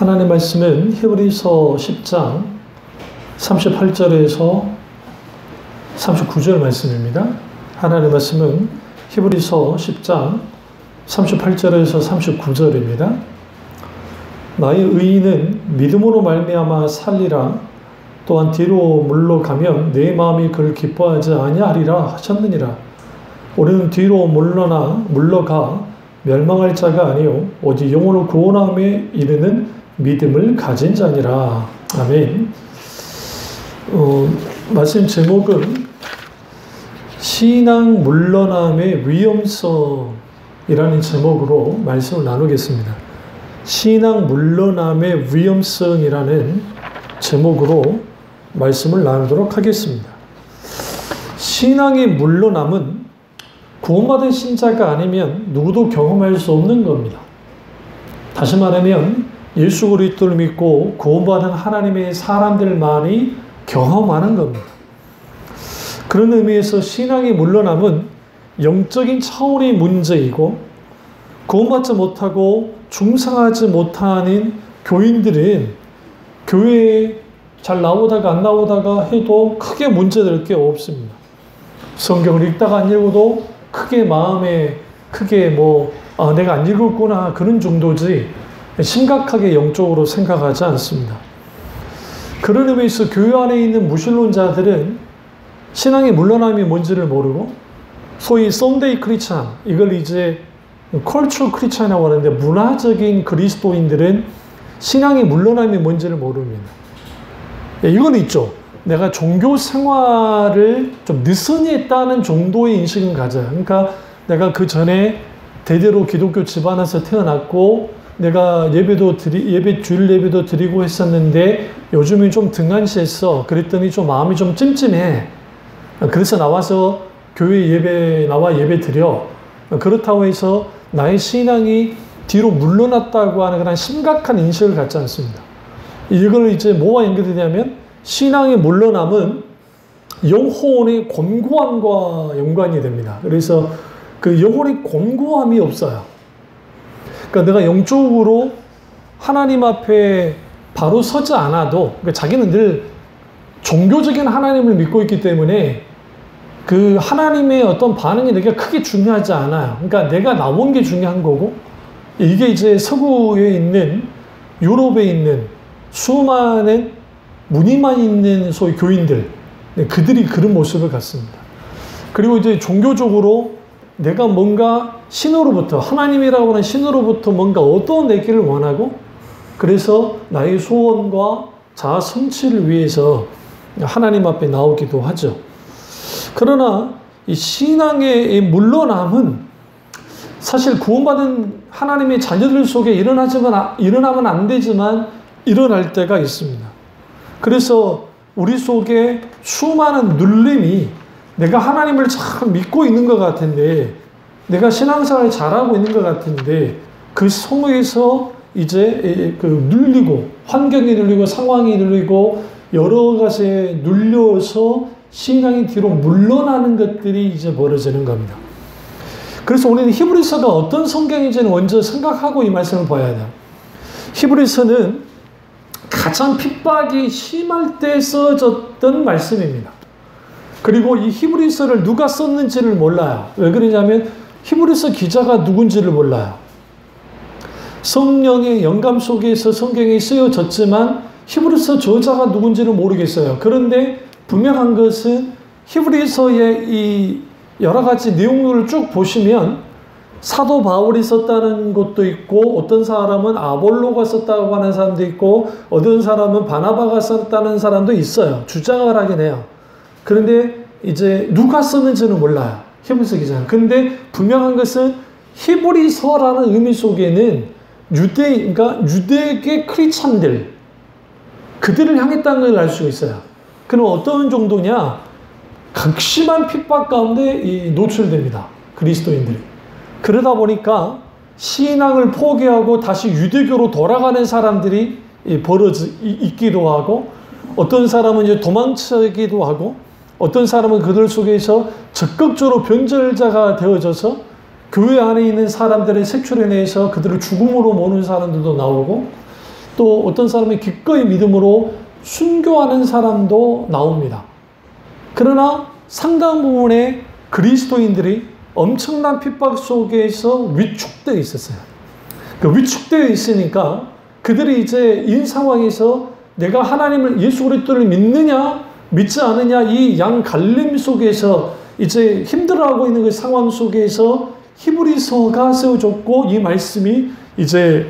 하나님의 말씀은 히브리서 10장 38절에서 39절 말씀입니다. 하나님의 말씀은 히브리서 10장 38절에서 39절입니다. 나의 의인은 믿음으로 말미암아 살리라. 또한 뒤로 물러가면 내 마음이 그를 기뻐하지 아니하리라 하셨느니라. 우리는 뒤로 물러가 멸망할 자가 아니요 오직 영혼을 구원함에 이르는 믿음을 가진 자니라. 아멘. 말씀 제목은 신앙 물러남의 위험성이라는 제목으로 말씀을 나누겠습니다. 신앙 물러남의 위험성이라는 제목으로 말씀을 나누도록 하겠습니다. 신앙의 물러남은 구원받은 신자가 아니면 누구도 경험할 수 없는 겁니다. 다시 말하면 예수 그리스도를 믿고 구원받은 하나님의 사람들만이 경험하는 겁니다. 그런 의미에서 신앙의 물러남은 영적인 차원의 문제이고, 구원받지 못하고 중상하지 못하는 교인들은 교회에 잘 나오다가 안 나오다가 해도 크게 문제될 게 없습니다. 성경을 읽다가 안 읽어도 크게 마음에 내가 안 읽었구나 그런 정도지 심각하게 영적으로 생각하지 않습니다. 그런 의미에서 교회 안에 있는 무신론자들은 신앙의 물러남이 뭔지를 모르고, 소위 썬데이 크리스찬, 이걸 이제 컬처 크리스찬이라고 하는데, 문화적인 그리스도인들은 신앙의 물러남이 뭔지를 모릅니다. 이건 있죠. 내가 종교 생활을 좀 느슨히 했다는 정도의 인식은 가져요. 그러니까 내가 그 전에 대대로 기독교 집안에서 태어났고, 내가 주일 예배도 드리고 했었는데 요즘은 좀 등한시했어. 그랬더니 좀 마음이 좀 찜찜해. 그래서 나와서 교회 나와 예배 드려. 그렇다고 해서 나의 신앙이 뒤로 물러났다고 하는 그런 심각한 인식을 갖지 않습니다. 이걸 이제 뭐와 연결이 되냐면, 신앙의 물러남은 영혼의 곤고함과 연관이 됩니다. 그래서 그 영혼의 곤고함이 없어요. 그러니까 내가 영적으로 하나님 앞에 바로 서지 않아도, 그러니까 자기는 늘 종교적인 하나님을 믿고 있기 때문에 그 하나님의 어떤 반응이 내게 크게 중요하지 않아요. 그러니까 내가 나온 게 중요한 거고, 이게 이제 서구에 있는, 유럽에 있는 수많은 무늬만 있는 소위 교인들, 그들이 그런 모습을 갖습니다. 그리고 이제 종교적으로 내가 뭔가 신으로부터, 하나님이라고 하는 신으로부터 뭔가 얻어내기를 원하고, 그래서 나의 소원과 자아 성취를 위해서 하나님 앞에 나오기도 하죠. 그러나 이 신앙의 물러남은 사실 구원받은 하나님의 자녀들 속에 일어나면 안 되지만 일어날 때가 있습니다. 그래서 우리 속에 수많은 눌림이, 내가 하나님을 참 믿고 있는 것 같은데, 내가 신앙생활을 잘하고 있는 것 같은데, 그 속에서 이제 눌리고, 환경이 눌리고, 상황이 눌리고, 여러 가지에 눌려서 신앙이 뒤로 물러나는 것들이 이제 벌어지는 겁니다. 그래서 우리는 히브리서가 어떤 성경인지는 먼저 생각하고 이 말씀을 봐야 돼요. 히브리서는 가장 핍박이 심할 때 써졌던 말씀입니다. 그리고 이 히브리서를 누가 썼는지를 몰라요. 왜 그러냐면 히브리서 기자가 누군지를 몰라요. 성령의 영감 속에서 성경이 쓰여졌지만 히브리서 저자가 누군지를 모르겠어요. 그런데 분명한 것은 히브리서의 이 여러 가지 내용들을 쭉 보시면 사도 바울이 썼다는 것도 있고, 어떤 사람은 아볼로가 썼다고 하는 사람도 있고, 어떤 사람은 바나바가 썼다는 사람도 있어요. 주장을 하긴 해요. 그런데 이제 누가 썼는지는 몰라요. 히브리서 기자는. 근데 분명한 것은 히브리서라는 의미 속에는 그러니까 유대계 크리스찬들, 그들을 향했다는 걸 알 수 있어요. 그럼 어떤 정도냐? 극심한 핍박 가운데 노출됩니다. 그리스도인들이. 그러다 보니까 신앙을 포기하고 다시 유대교로 돌아가는 사람들이 있기도 하고, 어떤 사람은 이제 도망치기도 하고, 어떤 사람은 그들 속에서 적극적으로 변절자가 되어져서 교회 안에 있는 사람들의 색출해내서 그들을 죽음으로 모는 사람들도 나오고, 또 어떤 사람은 기꺼이 믿음으로 순교하는 사람도 나옵니다. 그러나 상당 부분의 그리스도인들이 엄청난 핍박 속에서 위축되어 있었어요. 그 위축되어 있으니까 그들이 이제 이 상황에서 내가 하나님을 예수 그리스도를 믿느냐 믿지 않느냐 이 양 갈림 속에서 이제 힘들어하고 있는 그 상황 속에서 히브리서가 세워졌고 이 말씀이 이제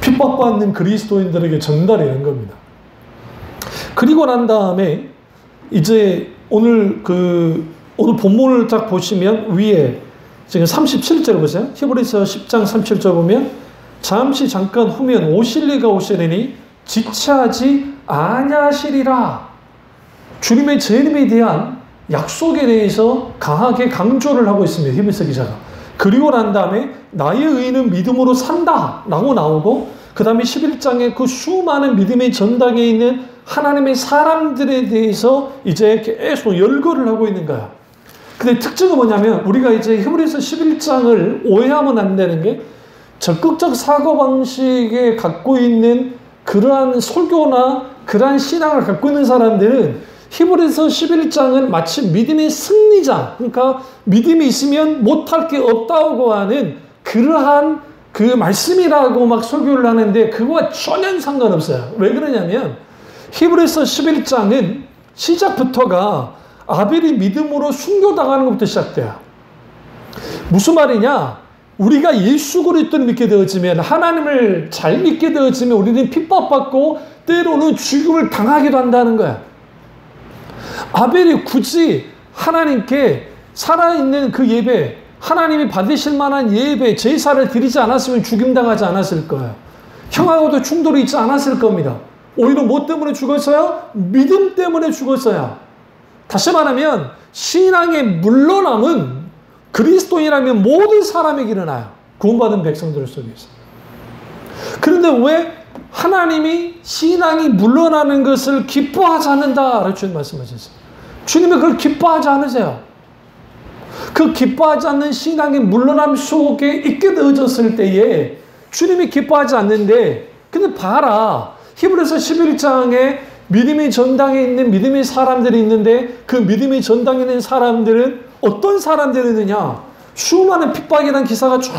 핍박받는 그리스도인들에게 전달되는 겁니다. 그리고 난 다음에 이제 오늘 본문을 딱 보시면 위에 지금 37절 보세요. 히브리서 10장 37절 보면 잠시 잠깐 후면 오실 이가 오시리니 지체하지 아니하시리라. 주님의 재림에 대한 약속에 대해서 강하게 강조를 하고 있습니다. 히브리서 기자가. 그리고 난 다음에 나의 의는 믿음으로 산다 라고 나오고 그 다음에 11장에 그 수많은 믿음의 전당에 있는 하나님의 사람들에 대해서 이제 계속 열거를 하고 있는 거야. 근데 특징은 뭐냐면 우리가 이제 히브리서 11장을 오해하면 안 되는 게 적극적 사고방식에 갖고 있는 그러한 설교나 그러한 신앙을 갖고 있는 사람들은 히브리서 11장은 마치 믿음의 승리자, 그러니까 믿음이 있으면 못할 게 없다고 하는 그러한 그 말씀이라고 막 설교를 하는데 그거와 전혀 상관없어요. 왜 그러냐면 히브리서 11장은 시작부터가 아벨이 믿음으로 순교당하는 것부터 시작돼요. 무슨 말이냐? 우리가 예수 그리스도를 믿게 되어지면 하나님을 잘 믿게 되어지면 우리는 핍박받고 때로는 죽음을 당하기도 한다는 거야. 아벨이 굳이 하나님께 살아있는 그 예배, 하나님이 받으실 만한 예배, 제사를 드리지 않았으면 죽임당하지 않았을 거예요. 형하고도 충돌이 있지 않았을 겁니다. 오히려 뭐 때문에 죽었어요? 믿음 때문에 죽었어요. 다시 말하면 신앙의 물러남은 그리스도인이라면 모든 사람에게 일어나요. 구원받은 백성들 속에서. 그런데 왜 하나님이 신앙이 물러나는 것을 기뻐하지 않는다라고 주님 말씀하셨어요. 주님이 그걸 기뻐하지 않으세요. 그 기뻐하지 않는 신앙의 물러남 속에 있게 되어졌을 때에 주님이 기뻐하지 않는데 근데 봐라. 히브리서 11장에 믿음의 전당에 있는 믿음의 사람들이 있는데 그 믿음의 전당에 있는 사람들은 어떤 사람들이느냐? 수많은 핍박이라는 기사가 쭉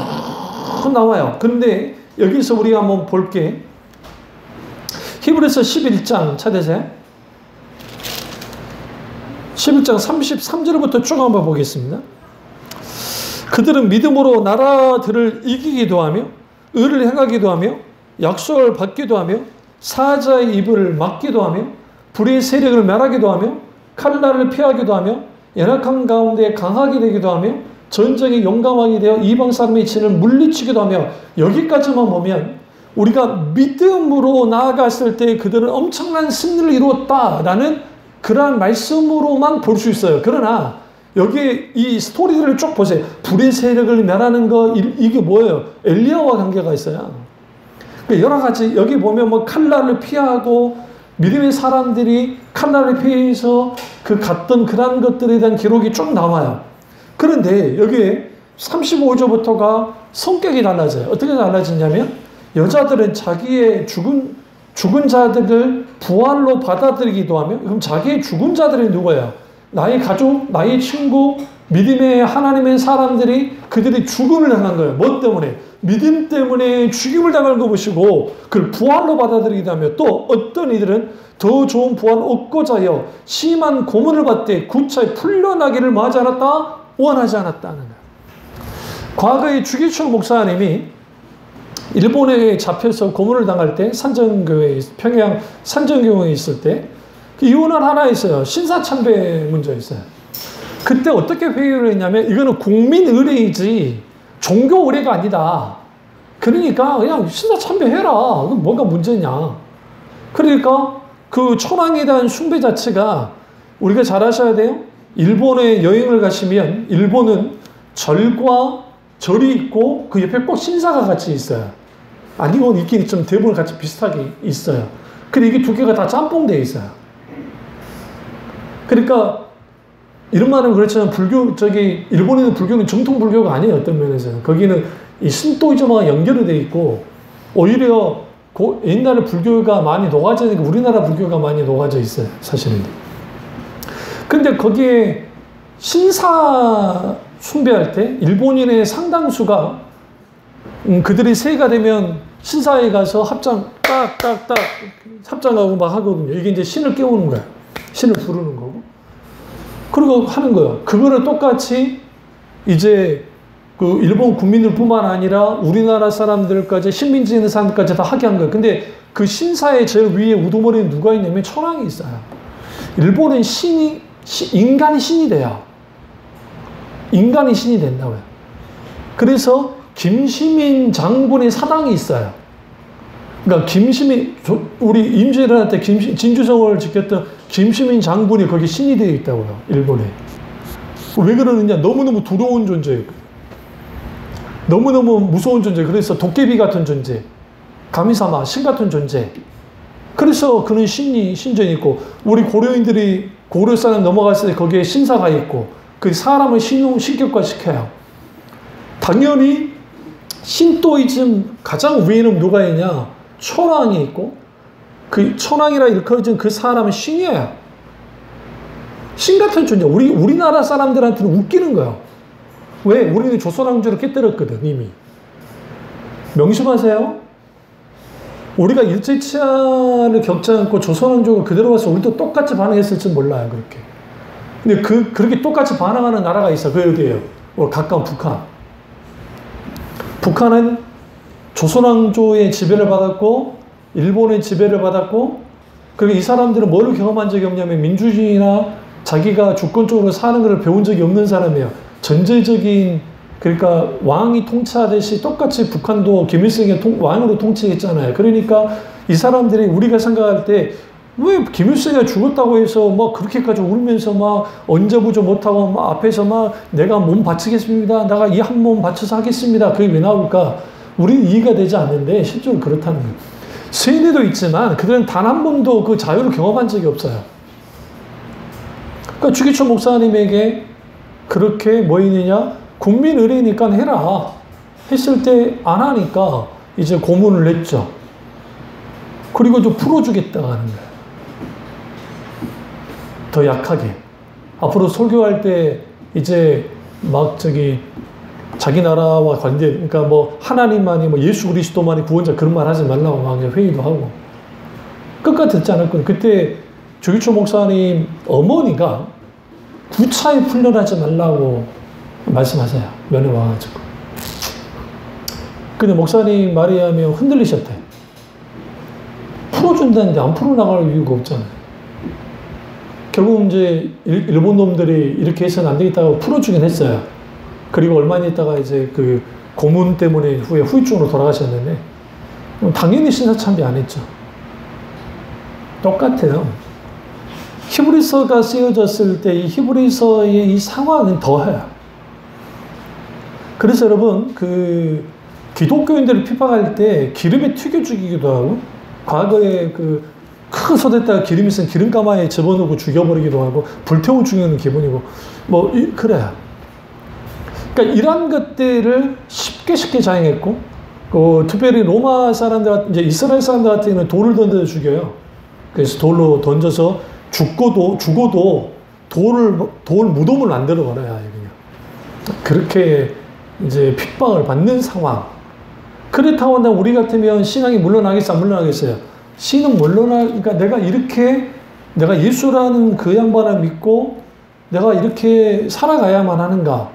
나와요. 그런데 여기서 우리가 한번 볼게. 히브리서 11장 찾으세요. 11장 33절부터 쭉 한번 보겠습니다. 그들은 믿음으로 나라들을 이기기도 하며 의를 행하기도 하며 약속을 받기도 하며 사자의 입을 막기도 하며 불의 세력을 멸하기도 하며 칼날을 피하기도 하며 연약한 가운데 강하게 되기도 하며 전쟁에 용감하게 되어 이방 사람의 진을 물리치기도 하며 여기까지만 보면 우리가 믿음으로 나아갔을 때 그들은 엄청난 승리를 이루었다라는 그러한 말씀으로만 볼 수 있어요. 그러나 여기 이 스토리들을 쭉 보세요. 불의 세력을 멸하는 거 이게 뭐예요? 엘리야와 관계가 있어요. 여러 가지 여기 보면 뭐 칼날을 피하고 믿음의 사람들이 칼날을 피해서 그 갔던 그런 것들에 대한 기록이 쭉 나와요. 그런데 여기에 35절부터가 성격이 달라져요. 어떻게 달라지냐면 여자들은 자기의 죽은 자들을 부활로 받아들이기도 하며 그럼 자기의 죽은 자들이 누구예요? 나의 가족, 나의 친구, 믿음의 하나님의 사람들이 그들이 죽음을 당한 거예요. 뭐 때문에? 믿음 때문에 죽임을 당한 거 보시고 그걸 부활로 받아들이기도 하며 또 어떤 이들은 더 좋은 부활을 얻고자 하여 심한 고문을 받되 구차에 풀려나기를 원하지 않았다? 원하지 않았다는 거예요. 과거에 주기철 목사님이 일본에 잡혀서 고문을 당할 때 산정교회, 평양 산정교회에 있을 때 그 이유는 하나 있어요. 신사참배 문제 있어요. 그때 어떻게 회의를 했냐면 이거는 국민 의례이지 종교 의례가 아니다. 그러니까 그냥 신사참배해라. 그건 뭐가 문제냐. 그러니까 그 천황에 대한 숭배 자체가 우리가 잘 아셔야 돼요. 일본에 여행을 가시면 일본은 절과 절이 있고 그 옆에 꼭 신사가 같이 있어요. 아니면 있긴 좀 대부분 같이 비슷하게 있어요. 근데 이게 두 개가 다 짬뽕되어 있어요. 그러니까 이런 말은 그렇지만 일본에 있는 불교는 정통 불교가 아니에요. 어떤 면에서는. 거기는 이 신도이즘과 연결이 되어 있고 오히려 옛날에 불교가 많이 녹아져 있는 게 우리나라 불교가 많이 녹아져 있어요. 사실은. 근데 거기에 신사 숭배할 때 일본인의 상당수가 그들이 새해가 되면 신사에 가서 합장 딱딱딱 합장하고 막 하거든요. 이게 이제 신을 깨우는 거야. 신을 부르는 거고. 그리고 하는 거예요. 그거를 똑같이 이제 그 일본 국민들뿐만 아니라 우리나라 사람들까지 신민지 있는 사람들까지 다 하게 한 거예요. 근데 그 신사의 제일 위에 우두머리에 누가 있냐면 천황이 있어요. 일본은 인간이 신이 돼요. 인간이 신이 된다고요. 그래서 김시민 장군의 사당이 있어요. 그러니까 우리 임진왜란 때 진주성을 지켰던 김시민 장군이 거기 신이 되어 있다고요. 일본에. 왜 그러느냐? 너무너무 두려운 존재예요. 너무너무 무서운 존재. 그래서 도깨비 같은 존재. 가미사마, 신 같은 존재. 그래서 그는 신전이 있고, 우리 고려인들이 고려 사람 넘어갔을 때 거기에 신사가 있고, 그 사람을 신격화 시켜요. 당연히 신도이즘 가장 위에는 누가 있냐? 천황이 있고, 그 천황이라 일컬어진 그 사람은 신이에요. 신 같은 존재. 우리나라 사람들한테는 웃기는 거예요. 왜? 우리는 조선왕조를 깨뜨렸거든, 이미. 명심하세요. 우리가 일제치하를 겪지 않고 조선왕조가 그대로 와서 우리도 똑같이 반응했을지 몰라요, 그렇게. 근데 그렇게 똑같이 반응하는 나라가 있어. 그게 어디예요? 가까운 북한. 북한은 조선왕조의 지배를 받았고, 일본의 지배를 받았고, 그리고 이 사람들은 뭘 경험한 적이 없냐면 민주주의나 자기가 주권적으로 사는 것을 배운 적이 없는 사람이에요. 전제적인, 그러니까 왕이 통치하듯이 똑같이 북한도 김일성이 왕으로 통치했잖아요. 그러니까 이 사람들이 우리가 생각할 때 왜 김일성이 죽었다고 해서 막 그렇게까지 울면서 막 언제부조 못하고 막 앞에서 막 내가 몸 바치겠습니다. 내가 이 한 몸 바쳐서 하겠습니다. 그게 왜 나올까? 우리는 이해가 되지 않는데 실제로 그렇다는 거예요. 세뇌도 있지만 그들은 단 한 번도 그 자유를 경험한 적이 없어요. 그러니까 주기초 목사님에게 그렇게 뭐 있느냐? 국민 의례니까 해라. 했을 때 안 하니까 이제 고문을 냈죠. 그리고 좀 풀어주겠다고 하는 거예요. 더 약하게. 앞으로 설교할 때 이제 막 자기 나라와 관계, 그러니까 뭐 하나님만이 뭐 예수 그리스도만이 구원자 그런 말 하지 말라고 막 회의도 하고. 끝까지 듣지 않았거든요. 그때 주기초 목사님 어머니가 구차에 풀려나지 말라고 말씀하세요. 면회 와가지고. 근데 목사님 말에 하면 흔들리셨대. 풀어준다는데 안 풀어나갈 이유가 없잖아요. 결국 이제 일본 놈들이 이렇게 해서는 안 되겠다고 풀어주긴 했어요. 그리고 얼마 있다가 이제 그 고문 때문에 후에 후유증으로 돌아가셨는데 당연히 신사참배 안 했죠. 똑같아요. 히브리서가 쓰여졌을 때 이 히브리서의 이 상황은 더해요. 그래서 여러분 그 기독교인들을 핍박할 때 기름에 튀겨 죽이기도 하고 과거에 그 큰 소대다가 기름 있으면 기름가마에 집어넣고 죽여버리기도 하고 불태워 죽이는 기분이고 뭐 그래요. 그러니까 이런 것들을 쉽게 자행했고 특별히 로마 사람들 이제 이스라엘 사람들 같은 경우는 돌을 던져 죽여요. 그래서 돌로 던져서 죽어도 돌 무덤을 만들어 버려요. 그냥 그렇게 이제 핍박을 받는 상황. 그렇다고 한다면 우리 같으면 신앙이 물러나겠어, 안 물러나겠어요? 신은 그러니까 내가 예수라는 그 양반을 믿고 내가 이렇게 살아가야만 하는가?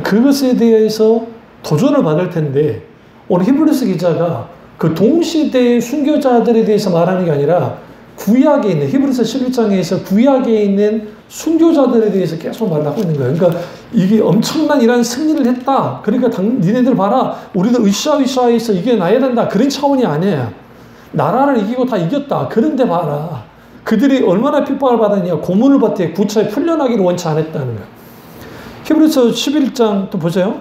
그것에 대해서 도전을 받을 텐데, 오늘 히브리서 기자가 그 동시대의 순교자들에 대해서 말하는 게 아니라 구약에 있는, 히브리서 11장에서 구약에 있는 순교자들에 대해서 계속 말하고 있는 거예요. 그러니까 이게 엄청난 이런 승리를 했다. 그러니까 니네들 봐라. 우리는 으쌰으쌰해서 이겨나야 된다. 그런 차원이 아니에요. 나라를 이기고 다 이겼다. 그런데 봐라. 그들이 얼마나 핍박을 받았냐. 고문을 받되 구차에 풀려나기를 원치 않았다는 거예요. 히브리서 11장 또 보세요.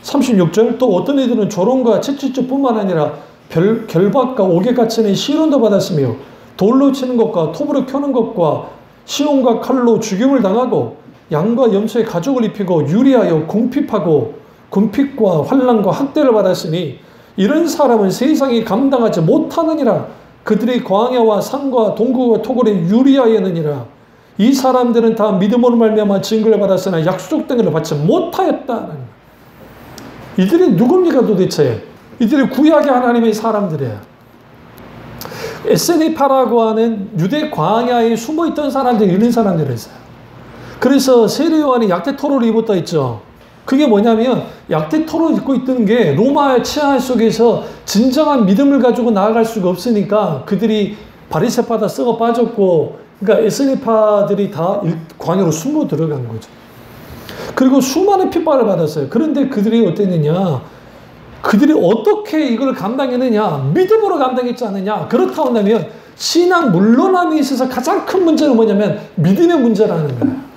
36절. 또 어떤 이들은 조롱과 채찍질뿐만 아니라 결박과 옥에 갇히는 시련도 받았으며 돌로 치는 것과 톱으로 켜는 것과 시온과 칼로 죽임을 당하고 양과 염소의 가죽을 입히고 유리하여 궁핍과 환난과 학대를 받았으니 이런 사람은 세상이 감당하지 못하느니라. 그들이 광야와 산과 동굴과 토굴에 유리하였느니라. 이 사람들은 다 믿음으로 말미암아 증거를 받았으나 약속된 것을 받지 못하였다. 이들이 누굽니까 도대체? 이들이 구약의 하나님의 사람들이에요. 에스니파라고 하는 유대 광야에 숨어있던 사람들이 이런 사람들이었어요. 그래서 세례 요한이 약대토를 입었다 했죠. 그게 뭐냐면 약대토를 입고 있던 게 로마의 치하 속에서 진정한 믿음을 가지고 나아갈 수가 없으니까 그들이 바리새파다 썩어 빠졌고, 그러니까 에스니파들이 다 광야로 숨어 들어간 거죠. 그리고 수많은 핍박을 받았어요. 그런데 그들이 어땠느냐? 그들이 어떻게 이걸 감당했느냐? 믿음으로 감당했지 않느냐? 그렇다고 한다면 신앙 물러남에 있어서 가장 큰 문제는 뭐냐면 믿음의 문제라는 거예요.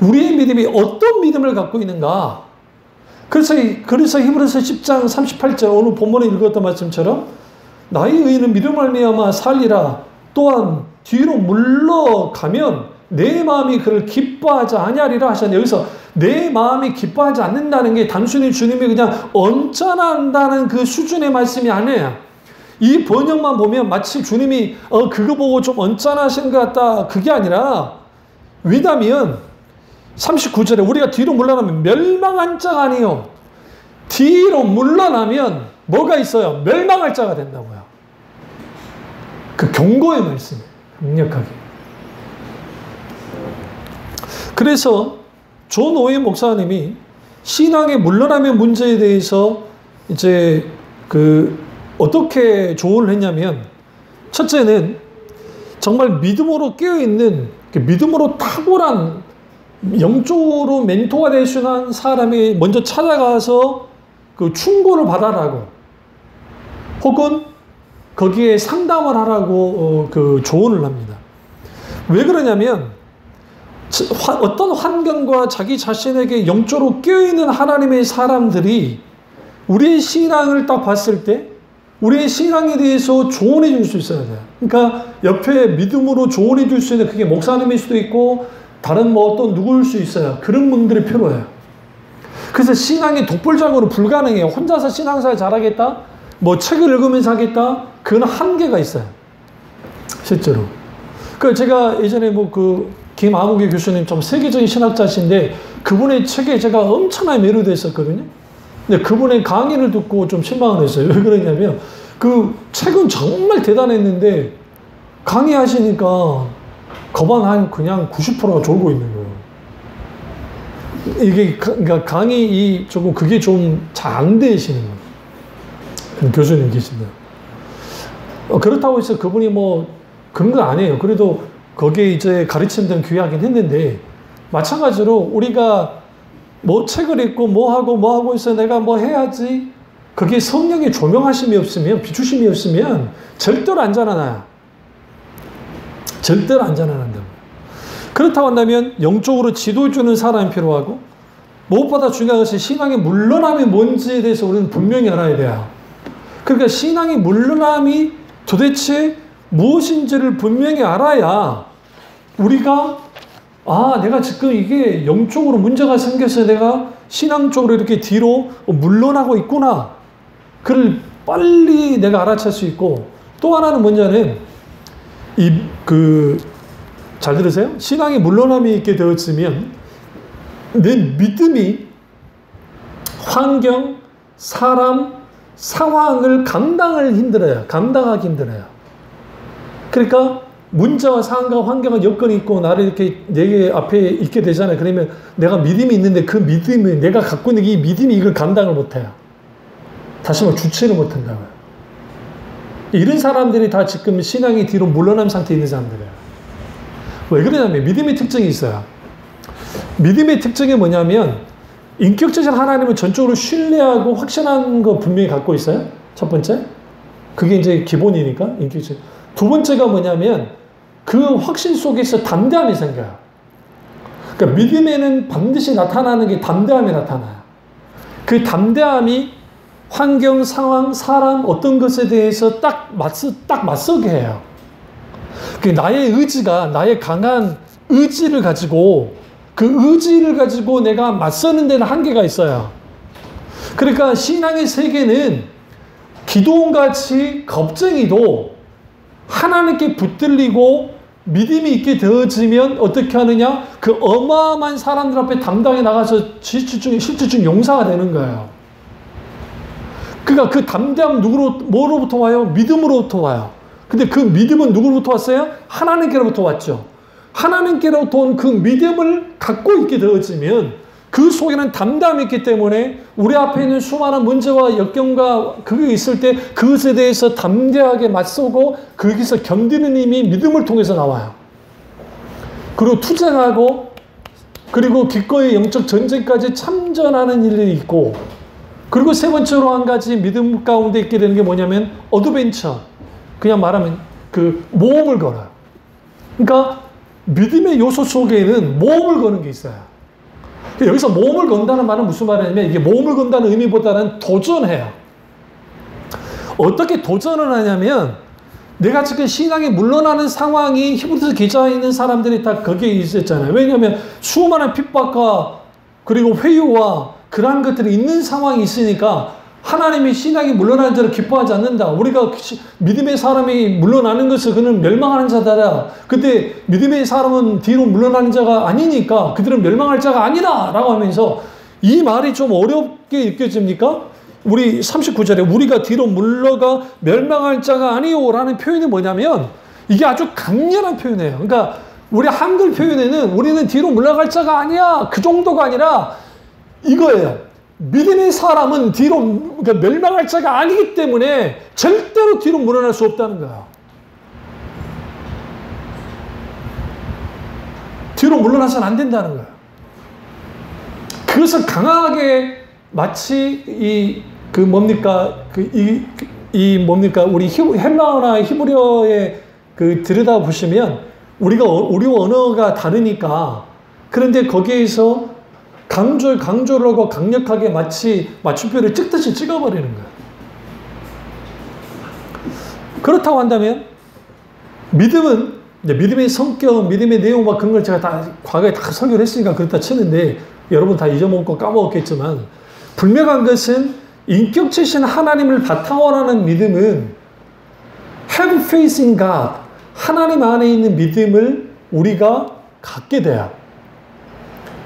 우리의 믿음이 어떤 믿음을 갖고 있는가? 그래서 히브리서 10장 38절 오늘 본문에 읽었던 말씀처럼 나의 의인은 믿음을 말미암아 살리라. 또한 뒤로 물러가면 내 마음이 그를 기뻐하지 아니하리라 하셨는데, 여기서 내 마음이 기뻐하지 않는다는 게 단순히 주님이 그냥 언짢아한다는 그 수준의 말씀이 아니에요. 이 번역만 보면 마치 주님이 그거 보고 좀 언짢아하신 것 같다, 그게 아니라, 왜냐하면 39절에 우리가 뒤로 물러나면 멸망한 자가 아니요, 뒤로 물러나면 뭐가 있어요? 멸망할 자가 된다고요. 그 경고의 말씀이에요. 강력하게. 그래서 존 오웬 목사님이 신앙의 물러남의 문제에 대해서 이제 어떻게 조언을 했냐면, 첫째는 정말 믿음으로 깨어있는, 믿음으로 탁월한 영적으로 멘토가 될 수 있는 사람이 먼저 찾아가서 그 충고를 받아라고, 혹은 거기에 상담을 하라고 조언을 합니다. 왜 그러냐면 어떤 환경과 자기 자신에게 영적으로 깨어있는 하나님의 사람들이 우리의 신앙을 딱 봤을 때 우리의 신앙에 대해서 조언해 줄 수 있어야 돼요. 그러니까 옆에 믿음으로 조언해 줄 수 있는, 그게 목사님일 수도 있고 다른 어떤 누구일 수 있어요. 그런 분들이 필요해요. 그래서 신앙이 독불적으로 불가능해요. 혼자서 신앙생활 잘하겠다? 책을 읽으면서 하겠다? 그건 한계가 있어요. 실제로. 제가 예전에 김아무개 교수님 좀 세계적인 신학자신데 그분의 책에 제가 엄청나게 매료됐었거든요. 근데 그분의 강의를 듣고 좀 실망을 했어요. 왜 그러냐면 그 책은 정말 대단했는데 강의하시니까 거반 그냥 90%가 졸고 있는 거예요. 이게 그러니까 그게 좀 잘 안 되시는 거예요. 교수님 계신데. 그렇다고 해서 그분이 그런 건 아니에요. 그래도 거기에 이제 가르침들은 귀하긴 했는데, 마찬가지로 우리가 책을 읽고 하고 있어 내가 해야지, 그게 성령의 조명하심이 없으면, 비추심이 없으면 절대로 안 자라나요. 절대로 안 자라난다고요. 그렇다고 한다면 영적으로 지도해주는 사람이 필요하고, 무엇보다 중요한 것은 신앙의 물러남이 뭔지에 대해서 우리는 분명히 알아야 돼요. 그러니까 신앙의 물러남이 도대체 무엇인지를 분명히 알아야 우리가 내가 지금 이게 영적으로 문제가 생겨서 내가 신앙적으로 이렇게 뒤로 물러나고 있구나, 그걸 빨리 내가 알아챌 수 있고, 또 하나는 뭐냐면 잘 들으세요? 신앙의 물러남이 있게 되었으면 내 믿음이 환경, 사람, 상황을 감당하기 힘들어요. 그러니까 문제와 상황과 환경과 여건이 있고 나를 이렇게 내 앞에 있게 되잖아요. 그러면 내가 믿음이 있는데 그 믿음이, 내가 갖고 있는 이 믿음이 이걸 감당을 못해요. 다시 말해 주체를 못한다고요. 이런 사람들이 다 지금 신앙이 뒤로 물러난 상태에 있는 사람들이에요. 왜 그러냐면 믿음의 특징이 있어요. 믿음의 특징이 뭐냐면 인격적인 하나님을 전적으로 신뢰하고 확신하는 거 분명히 갖고 있어요. 첫 번째. 그게 이제 기본이니까, 인격적. 두 번째가 뭐냐면 그 확신 속에서 담대함이 생겨요. 그러니까 믿음에는 반드시 나타나는 게 담대함이 나타나요. 그 담대함이 환경, 상황, 사람, 어떤 것에 대해서 딱 맞서게 해요. 나의 의지가, 나의 강한 의지를 가지고, 그 의지를 가지고 내가 맞서는 데는 한계가 있어요. 그러니까 신앙의 세계는 기도원같이 겁쟁이도 하나님께 붙들리고 믿음이 있게 되어지면 어떻게 하느냐? 그 어마어마한 사람들 앞에 담당해 나가서 실질적인 용사가 되는 거예요. 그러니까 그 담대함 뭐로부터 와요? 믿음으로부터 와요. 근데 그 믿음은 누구로부터 왔어요? 하나님께로부터 왔죠. 하나님께로부터 온 그 믿음을 갖고 있게 되어지면 그 속에는 담담이 있기 때문에 우리 앞에 있는 수많은 문제와 역경과 그게 있을 때 그것에 대해서 담대하게 맞서고 거기서 견디는 힘이 믿음을 통해서 나와요. 그리고 투쟁하고 그리고 기꺼이 영적 전쟁까지 참전하는 일이 있고 그리고 세 번째로 한 가지 믿음 가운데 있게 되는 게 뭐냐면 어드벤처. 그냥 말하면 그 모험을 걸어요. 그러니까 믿음의 요소 속에는 모험을 거는 게 있어요. 여기서 모험을 건다는 말은 무슨 말이냐면 이게 모험을 건다는 의미보다는 도전해요. 어떻게 도전을 하냐면 내가 지금 신앙이 물러나는 상황이 히브리서 기자에 있는 사람들이 다 거기에 있었잖아요. 왜냐하면 수많은 핍박과 그리고 회유와 그러한 것들이 있는 상황이 있으니까 하나님이 신앙이 물러나는 자를 기뻐하지 않는다. 우리가 믿음의 사람이 물러나는 것을 그는 멸망하는 자다. 근데 믿음의 사람은 뒤로 물러나는 자가 아니니까 그들은 멸망할 자가 아니라 라고 하면서 이 말이 좀 어렵게 느껴집니까? 우리 39절에 우리가 뒤로 물러가 멸망할 자가 아니요 라는 표현이 뭐냐면 이게 아주 강렬한 표현이에요. 그러니까 우리 한글 표현에는 우리는 뒤로 물러갈 자가 아니야 그 정도가 아니라 이거예요. 믿음의 사람은 뒤로 그러니까 멸망할 자가 아니기 때문에 절대로 뒤로 물러날 수 없다는 거야. 뒤로 물러나서는 안 된다는 거야. 그것을 강하게 마치 우리 헬라어나 히브리어에 들여다 보시면 우리 언어가 다르니까 그런데 거기에서 강조를 하고 강력하게 마치 맞춤표를 찍듯이 찍어버리는 거예요. 그렇다고 한다면 믿음은 믿음의 성격, 믿음의 내용과 그런 걸 제가 다 과거에 다 설교를 했으니까 그렇다 치는데 여러분 다 잊어먹고 까먹었겠지만 분명한 것은 인격체신 하나님을 바탕으로 하는 믿음은 have faith in God, 하나님 안에 있는 믿음을 우리가 갖게 돼요.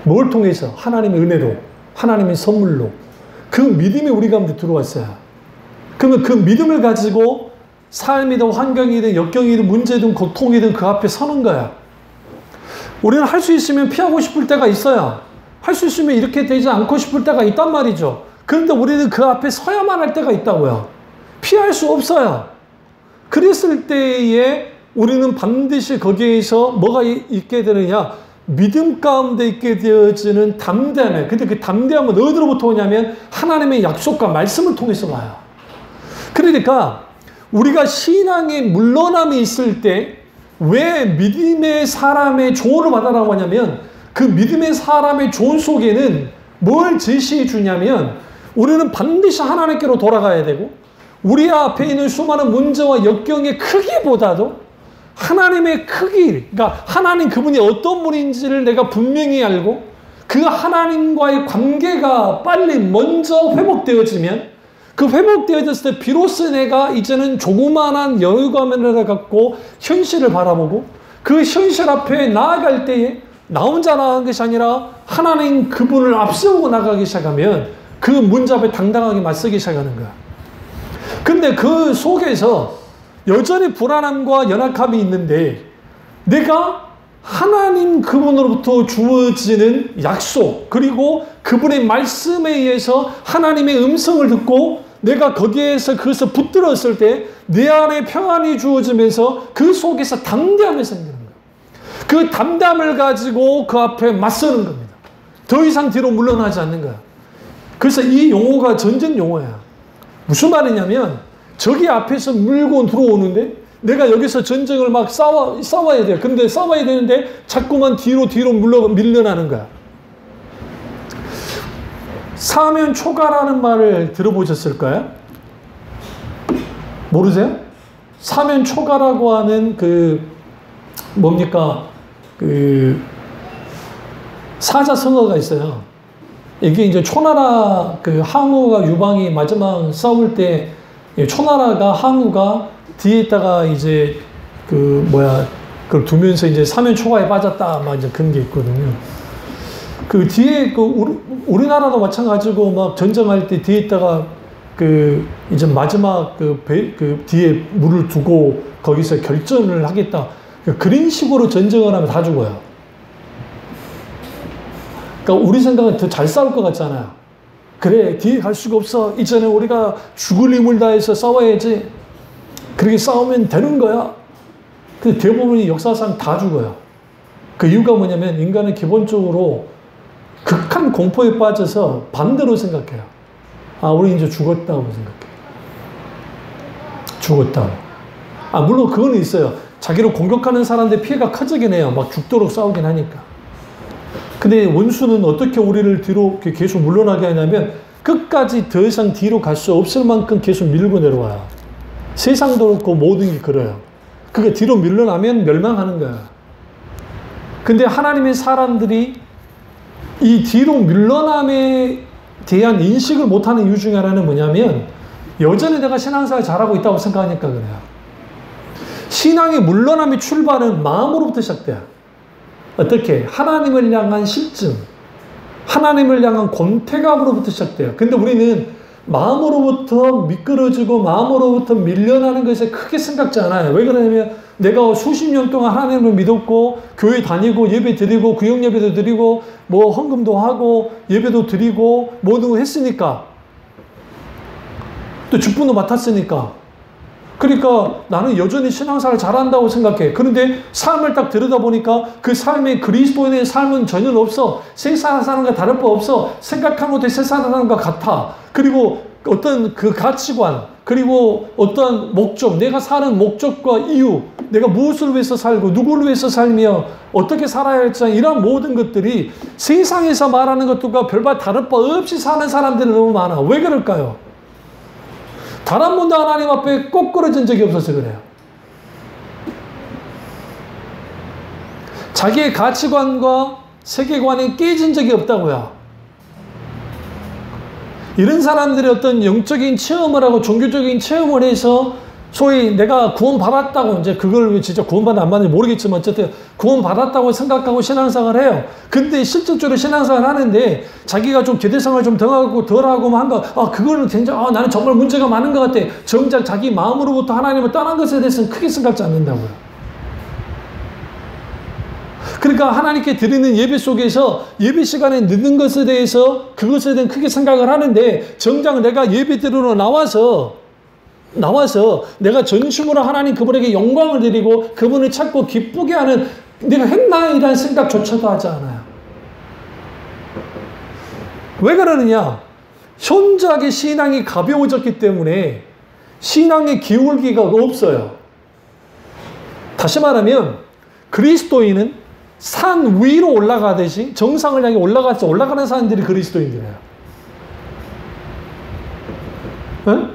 뭘 통해서? 하나님의 은혜로, 하나님의 선물로. 그 믿음이 우리 가운데 들어왔어요. 그러면 그 믿음을 가지고 삶이든 환경이든 역경이든 문제든 고통이든 그 앞에 서는 거야. 우리는 할 수 있으면 피하고 싶을 때가 있어요. 할 수 있으면 이렇게 되지 않고 싶을 때가 있단 말이죠. 그런데 우리는 그 앞에 서야만 할 때가 있다고요. 피할 수 없어요. 그랬을 때에 우리는 반드시 거기에서 뭐가 있게 되느냐? 믿음 가운데 있게 되어지는 담대함. 근데 그 담대함은 어디로부터 오냐면 하나님의 약속과 말씀을 통해서 와요. 그러니까 우리가 신앙의 물러남이 있을 때 왜 믿음의 사람의 조언을 받아라고 하냐면 그 믿음의 사람의 조언 속에는 뭘 제시해 주냐면 우리는 반드시 하나님께로 돌아가야 되고 우리 앞에 있는 수많은 문제와 역경의 크기보다도 하나님의 크기, 그러니까 하나님 그분이 어떤 분인지를 내가 분명히 알고 그 하나님과의 관계가 빨리 먼저 회복되어지면 그 회복되어졌을 때 비로소 내가 이제는 조그만한 여유감을 갖고 현실을 바라보고 그 현실 앞에 나아갈 때에 나 혼자 나아가는 것이 아니라 하나님 그분을 앞세우고 나가기 시작하면 그 문제 앞에 당당하게 맞서기 시작하는 거야. 근데 그 속에서 여전히 불안함과 연약함이 있는데 내가 하나님 그분으로부터 주어지는 약속 그리고 그분의 말씀에 의해서 하나님의 음성을 듣고 내가 거기에서 그것을 붙들었을 때 내 안에 평안이 주어지면서 그 속에서 담대함이 생기는 거예요. 그 담대함을 가지고 그 앞에 맞서는 겁니다. 더 이상 뒤로 물러나지 않는 거야. 그래서 이 용어가 전쟁 용어야. 무슨 말이냐면 저기 앞에서 물고 들어오는데 내가 여기서 전쟁을 막 싸워야 돼요. 근데 싸워야 되는데 자꾸만 뒤로 밀려나는 거야. 사면 초가라는 말을 들어보셨을까요? 모르세요? 사면 초가라고 하는 사자성어가 있어요. 이게 이제 초나라 항우가 유방이 마지막 싸울 때 초나라가 항우가 뒤에다가 이제 그걸 두면서 이제 사면 초가에 빠졌다 막 이제 그런 게 있거든요. 그 뒤에 우리나라도 마찬가지고 막 전쟁할 때 뒤에다가 이제 마지막 뒤에 물을 두고 거기서 결전을 하겠다. 그런 식으로 전쟁을 하면 다 죽어요. 그러니까 우리 생각은 더 잘 싸울 것 같잖아요. 그래, 뒤에 갈 수가 없어. 이전에 우리가 죽을 힘을 다해서 싸워야지. 그렇게 싸우면 되는 거야. 근데 대부분이 역사상 다 죽어요. 그 이유가 뭐냐면 인간은 기본적으로 극한 공포에 빠져서 반대로 생각해요. 아, 우리 이제 죽었다고 생각해요. 죽었다고. 아, 물론 그건 있어요. 자기를 공격하는 사람들 피해가 커지긴 해요. 막 죽도록 싸우긴 하니까. 근데 원수는 어떻게 우리를 뒤로 계속 물러나게 하냐면 끝까지 더 이상 뒤로 갈 수 없을 만큼 계속 밀고 내려와요. 세상도 그렇고 모든 게 그래요. 그게 뒤로 밀려나면 멸망하는 거야. 근데 하나님의 사람들이 이 뒤로 밀려남에 대한 인식을 못하는 이유 중에 하나는 뭐냐면 여전히 내가 신앙생활 잘하고 있다고 생각하니까 그래요. 신앙의 물러남의 출발은 마음으로부터 시작돼요. 어떻게? 하나님을 향한 실증, 하나님을 향한 권태감으로부터 시작돼요. 근데 우리는 마음으로부터 미끄러지고 마음으로부터 밀려나는 것에 크게 생각지 않아요. 왜 그러냐면 내가 수십 년 동안 하나님을 믿었고 교회 다니고 예배 드리고 구역 예배도 드리고 뭐 헌금도 하고 예배도 드리고 모든 걸 했으니까 또 직분도 맡았으니까 그러니까 나는 여전히 신앙생활 잘한다고 생각해. 그런데 삶을 딱 들여다보니까 그 삶에 그리스도인의 삶은 전혀 없어. 세상 사람과 다를 바 없어. 생각한 것도 세상 사람과 같아. 그리고 어떤 그 가치관, 그리고 어떤 목적, 내가 사는 목적과 이유, 내가 무엇을 위해서 살고 누구를 위해서 살며 어떻게 살아야 할지 이런 모든 것들이 세상에서 말하는 것들과 별반 다를 바 없이 사는 사람들이 너무 많아. 왜 그럴까요? 단 한 번도 하나님 앞에 꼬꾸러진 적이 없어서 그래요. 자기의 가치관과 세계관이 깨진 적이 없다고요. 이런 사람들이 어떤 영적인 체험을 하고 종교적인 체험을 해서 소위 내가 구원받았다고 이제 그걸 진짜 구원받았는지 안 받는지 모르겠지만 어쨌든 구원받았다고 생각하고 신앙생활을 해요. 근데 실질적으로 신앙생활을 하는데 자기가 좀 기대생활을 좀 덜하고 한 거, 그거는 굉장히, 나는 정말 문제가 많은 것 같아. 정작 자기 마음으로부터 하나님을 떠난 것에 대해서는 크게 생각지 않는다고요. 그러니까 하나님께 드리는 예배 속에서 예배 시간에 늦는 것에 대해서 그것에 대한 크게 생각을 하는데 정작 내가 예배 드리러 나와서 내가 전심으로 하나님 그분에게 영광을 드리고 그분을 찾고 기쁘게 하는 내가 했나 이라는 생각조차도 하지 않아요. 왜 그러느냐? 현저하게 신앙이 가벼워졌기 때문에 신앙의 기울기가 없어요. 다시 말하면 그리스도인은 산 위로 올라가듯이 정상을 향해 올라가는 사람들이 그리스도인들이에요. 응?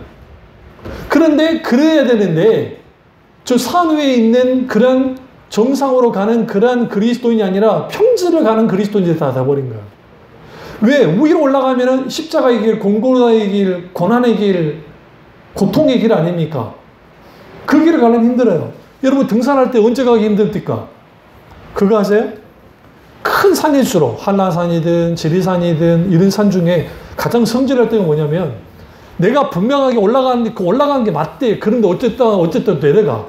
그런데 그래야 되는데 저 산 위에 있는 그런 정상으로 가는 그런 그리스도인이 아니라 평지를 가는 그리스도인들이 다 돼버린 거예요. 왜? 위로 올라가면은 십자가의 길, 공고의 길, 고난의 길, 고통의 길 아닙니까? 그 길을 가려면 힘들어요. 여러분 등산할 때 언제 가기 힘듭니까? 그거 아세요? 큰 산일수록 한라산이든 지리산이든 이런 산 중에 가장 성질할 때가 뭐냐면 내가 분명하게 올라가는 게 맞대. 그런데 어쨌든 내려가.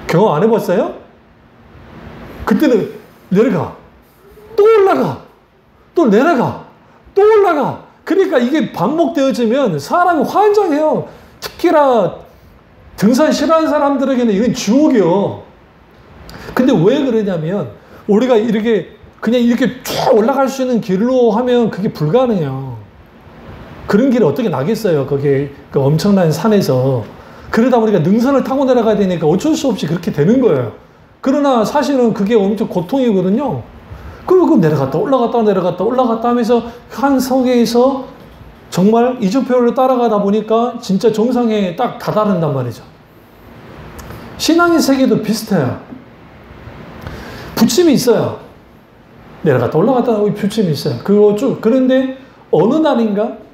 경험 안 해봤어요? 그때는 내려가. 또 올라가. 또 내려가. 또 올라가. 그러니까 이게 반복되어지면 사람이 환장해요. 특히나 등산 싫어하는 사람들에게는 이건 지옥이요. 근데 왜 그러냐면 우리가 그냥 이렇게 쭉 올라갈 수 있는 길로 하면 그게 불가능해요. 그런 길이 어떻게 나겠어요? 거기에 그 엄청난 산에서. 그러다 보니까 능선을 타고 내려가야 되니까 어쩔 수 없이 그렇게 되는 거예요. 그러나 사실은 그게 엄청 고통이거든요. 그리고 내려갔다 올라갔다 하면서 한 성에서 정말 이정표를 따라가다 보니까 진짜 정상에 딱 다다른단 말이죠. 신앙의 세계도 비슷해요. 부침이 있어요. 내려갔다 올라갔다 하고 부침이 있어요. 그런데 어느 날인가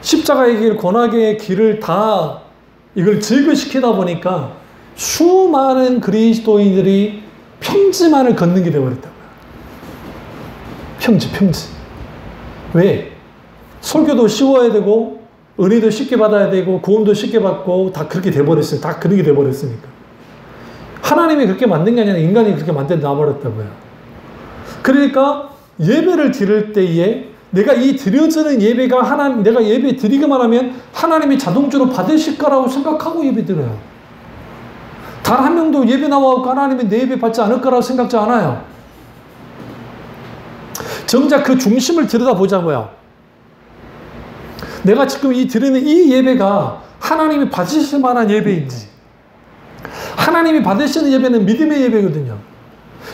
십자가의 길, 고난의 길을 다 이걸 제거시키다 보니까 수많은 그리스도인들이 평지만을 걷는 게 되어버렸다고요. 평지. 왜? 설교도 쉬워야 되고 은혜도 쉽게 받아야 되고 구원도 쉽게 받고 다 그렇게 돼버렸어요. 다 그렇게 돼버렸으니까. 하나님이 그렇게 만든 게 아니라 인간이 그렇게 만들어 놔버렸다고요. 그러니까 예배를 드릴 때에 내가 이 드려지는 예배가 하나님, 내가 예배 드리기만 하면 하나님이 자동적으로 받으실 거라고 생각하고 예배 드려요. 단 한 명도 예배 나와서 하나님이 내 예배 받지 않을 거라고 생각지 않아요. 정작 그 중심을 들여다보자고요. 내가 지금 드리는 이 예배가 하나님이 받으실 만한 예배인지. 하나님이 받으시는 예배는 믿음의 예배거든요.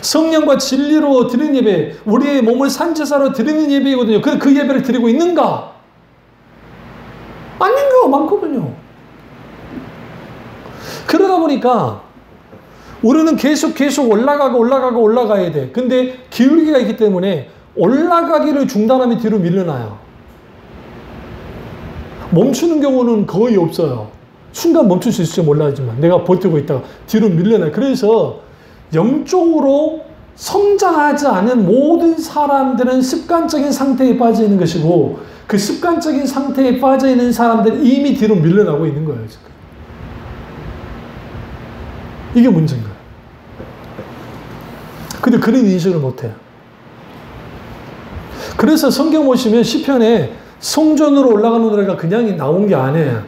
성령과 진리로 드리는 예배, 우리의 몸을 산제사로 드리는 예배이거든요. 그 예배를 드리고 있는가? 아닌 경우가 많거든요. 그러다 보니까 우리는 계속 올라가야 돼. 근데 기울기가 있기 때문에 올라가기를 중단하면 뒤로 밀려나요. 멈추는 경우는 거의 없어요. 순간 멈출 수 있을지 몰라지만 내가 버티고 있다가 뒤로 밀려나요. 그래서 영적으로 성장하지 않은 모든 사람들은 습관적인 상태에 빠져 있는 것이고 그 습관적인 상태에 빠져 있는 사람들은 이미 뒤로 밀려나고 있는 거예요. 지금. 이게 문제인 거예요. 근데 그런 인식을 못해요. 그래서 성경 보시면 시편에 성전으로 올라가는 노래가 그냥 나온 게 아니에요.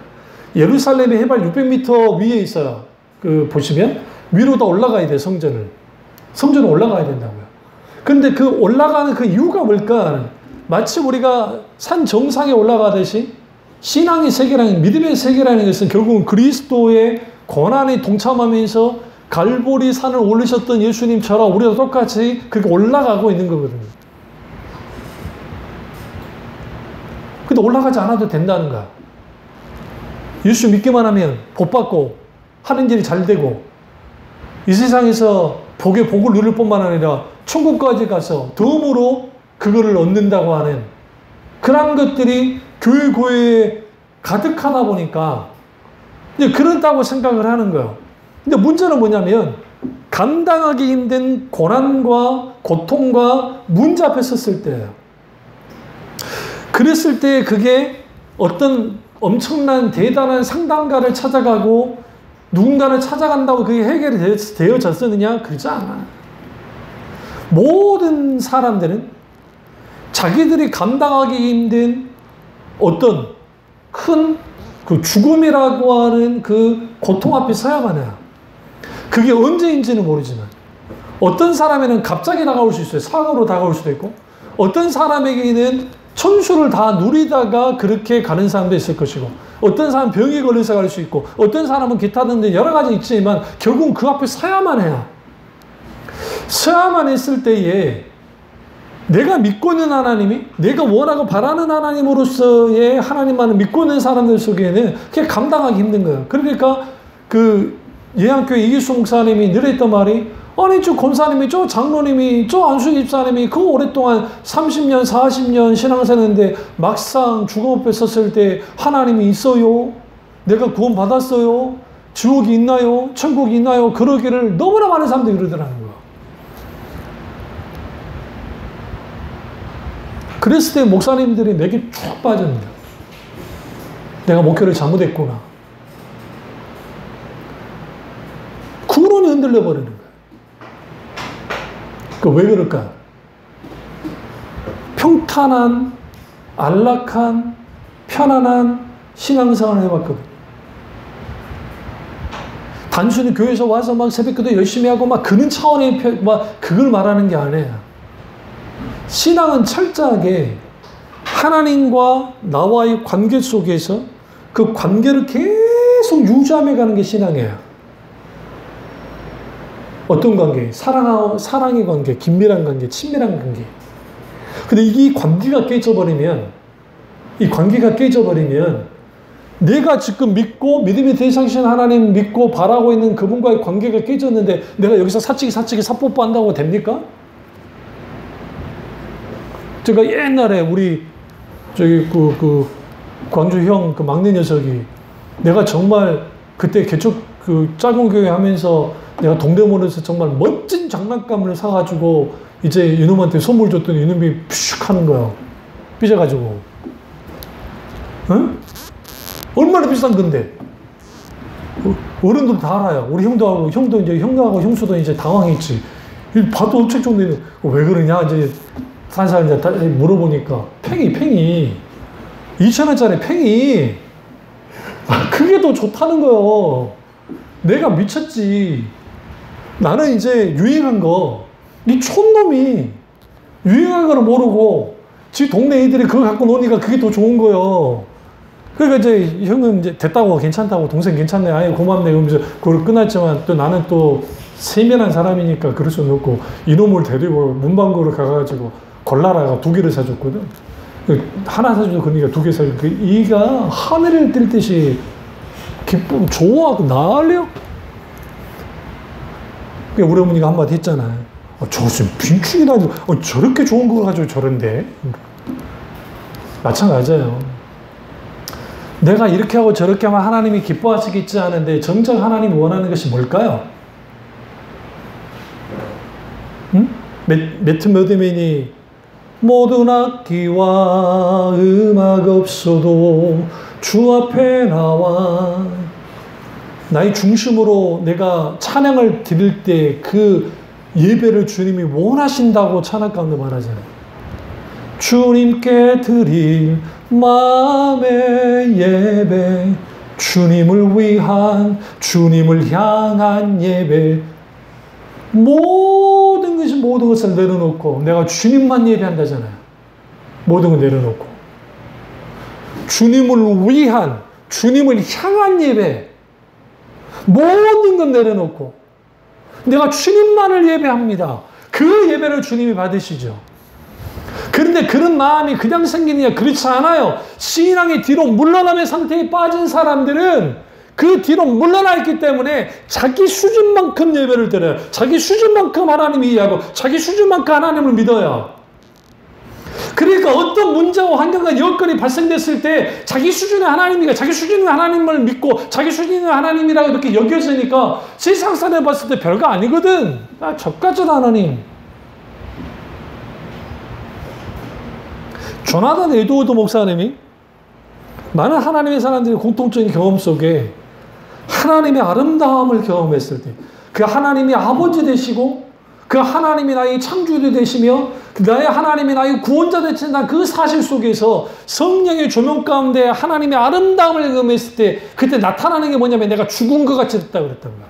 예루살렘의 해발 600m 위에 있어요. 보시면 위로 다 올라가야 돼요. 성전을 올라가야 된다고요. 근데 그 올라가는 그 이유가 뭘까? 마치 우리가 산 정상에 올라가듯이 신앙의 세계라는, 믿음의 세계라는 것은 결국은 그리스도의 고난에 동참하면서 갈보리 산을 올리셨던 예수님처럼 우리도 똑같이 그렇게 올라가고 있는 거거든요. 근데 올라가지 않아도 된다는 거야. 예수 믿기만 하면 복 받고 하는 일이 잘 되고 이 세상에서 복의 복을 누릴 뿐만 아니라 천국까지 가서 덤으로 그거를 얻는다고 하는 그런 것들이 교회에 가득하다 보니까 이제 그렇다고 생각을 하는 거예요. 근데 문제는 뭐냐면 감당하기 힘든 고난과 고통과 문제 앞에 섰을 때예요. 그랬을 때 그게 어떤 엄청난 대단한 상담가를 찾아가고 누군가를 찾아간다고 그게 해결이 되어졌느냐? 그러지 않아요. 모든 사람들은 자기들이 감당하기 힘든 어떤 큰 그 죽음이라고 하는 그 고통 앞에 서야만 해요. 그게 언제인지는 모르지만 어떤 사람에는 갑자기 다가올 수 있어요. 사고로 다가올 수도 있고 어떤 사람에게는 천수를 다 누리다가 그렇게 가는 사람도 있을 것이고 어떤 사람은 병에 걸려서 갈 수 있고 어떤 사람은 기타 등등 여러 가지 있지만 결국은 그 앞에 서야만 해요. 서야만 했을 때에 내가 믿고 있는 하나님이 내가 원하고 바라는 하나님으로서의 하나님만을 믿고 있는 사람들 속에는 그게 감당하기 힘든 거예요. 그러니까 그 예안교회 이기수 목사님이 늘 했던 말이 아니 저 권사님이 저 장로님이 저 안수 집사님이 그 오랫동안 30년 40년 신앙생활했는데 막상 죽음 앞에 섰을 때 하나님이 있어요? 내가 구원 받았어요? 지옥이 있나요? 천국이 있나요? 그러기를 너무나 많은 사람들이 그러더라는 거예요. 그랬을 때 목사님들이 맥이 쭉 빠집니다. 내가 목표를 잘못했구나. 근원이 흔들려 버리는 거예요. 왜 그럴까요? 평탄한, 안락한, 편안한 신앙생활을 해봤거든요. 단순히 교회에서 와서 막 새벽기도 열심히 하고 막 그런 차원의 그걸 말하는 게 아니에요. 신앙은 철저하게 하나님과 나와의 관계 속에서 그 관계를 계속 유지하며 가는 게 신앙이에요. 어떤 관계? 사랑의 관계, 긴밀한 관계, 친밀한 관계. 근데 이 관계가 깨져버리면 내가 지금 믿고 믿음의 대상이신 하나님 믿고 바라고 있는 그분과의 관계가 깨졌는데 내가 여기서 사치기 사뽀뽀 한다고 됩니까? 제가 옛날에 우리 저기 광주 형 그 막내 녀석이 내가 정말 그때 개척 그 작은 교회 하면서 내가 동대문에서 정말 멋진 장난감을 사가지고 이제 이놈한테 선물 줬더니 이놈이 푸슉 하는 거야. 삐져가지고. 응? 얼마나 비싼 건데. 어른들 다 알아요. 우리 형도 이제 형하고 형수도 이제 당황했지. 봐도 엄청 좋네. 왜 그러냐? 이제 산 사람 이제 물어보니까 팽이 2,000원짜리 팽이. 그게 더 좋다는 거예요. 내가 미쳤지. 나는 이제 유행한 거, 이 촌놈이 유행한 거를 모르고 지 동네 애들이 그거 갖고 노니까 그게 더 좋은 거예요. 그러니까 이제 형은 이제 됐다고 괜찮다고 동생 괜찮네 아예 고맙네 이러면서 그걸 끊었지만 또 나는 또 세밀한 사람이니까 그럴 수는 없고 이놈을 데리고 문방구를 가가지고 골라라가 2개를 사줬거든. 하나 사주도 그러니까 2개 사주고 그 이가 하늘을 뜰 듯이 기쁨 좋아하고 난리요. 우리 어머니가 한마디 했잖아요. 저 지금 빈축이나 저렇게 좋은 거 가지고 저런데. 마찬가지예요. 내가 이렇게 하고 저렇게 하면 하나님이 기뻐하시겠지 하는데 정작 하나님이 원하는 것이 뭘까요? 응? 매트 머드맨이 모든 악기와 음악 없어도 주 앞에 나와 나의 중심으로 내가 찬양을 드릴 때 그 예배를 주님이 원하신다고 찬양 가운데 말하잖아요. 주님께 드릴 마음의 예배, 주님을 위한, 주님을 향한 예배, 모든 것을 내려놓고 내가 주님만 예배한다잖아요. 모든 걸 내려놓고 주님을 위한, 주님을 향한 예배, 모든 건 내려놓고 내가 주님만을 예배합니다. 그 예배를 주님이 받으시죠. 그런데 그런 마음이 그냥 생기느냐? 그렇지 않아요. 신앙의 뒤로 물러남의 상태에 빠진 사람들은 그 뒤로 물러나 있기 때문에 자기 수준만큼 예배를 드려요. 자기 수준만큼 하나님을 이해하고 자기 수준만큼 하나님을 믿어요. 그러니까 어떤 문제와 환경과 여건이 발생됐을 때 자기 수준의 하나님이가 자기 수준의 하나님을 믿고 자기 수준의 하나님이라고 이렇게 여겨지니까 세상 사람을 봤을 때 별거 아니거든. 저까지는 하나님. 조나단 에드워드 목사님이 많은 하나님의 사람들의 공통적인 경험 속에 하나님의 아름다움을 경험했을 때 그 하나님이 아버지 되시고 그 하나님이 나의 창조주 되시며 나의 하나님이 나의 구원자 되신다는 그 사실 속에서 성령의 조명 가운데 하나님의 아름다움을 경험했을 때 그때 나타나는 게 뭐냐면 내가 죽은 것 같이 됐다고 그랬던 거야.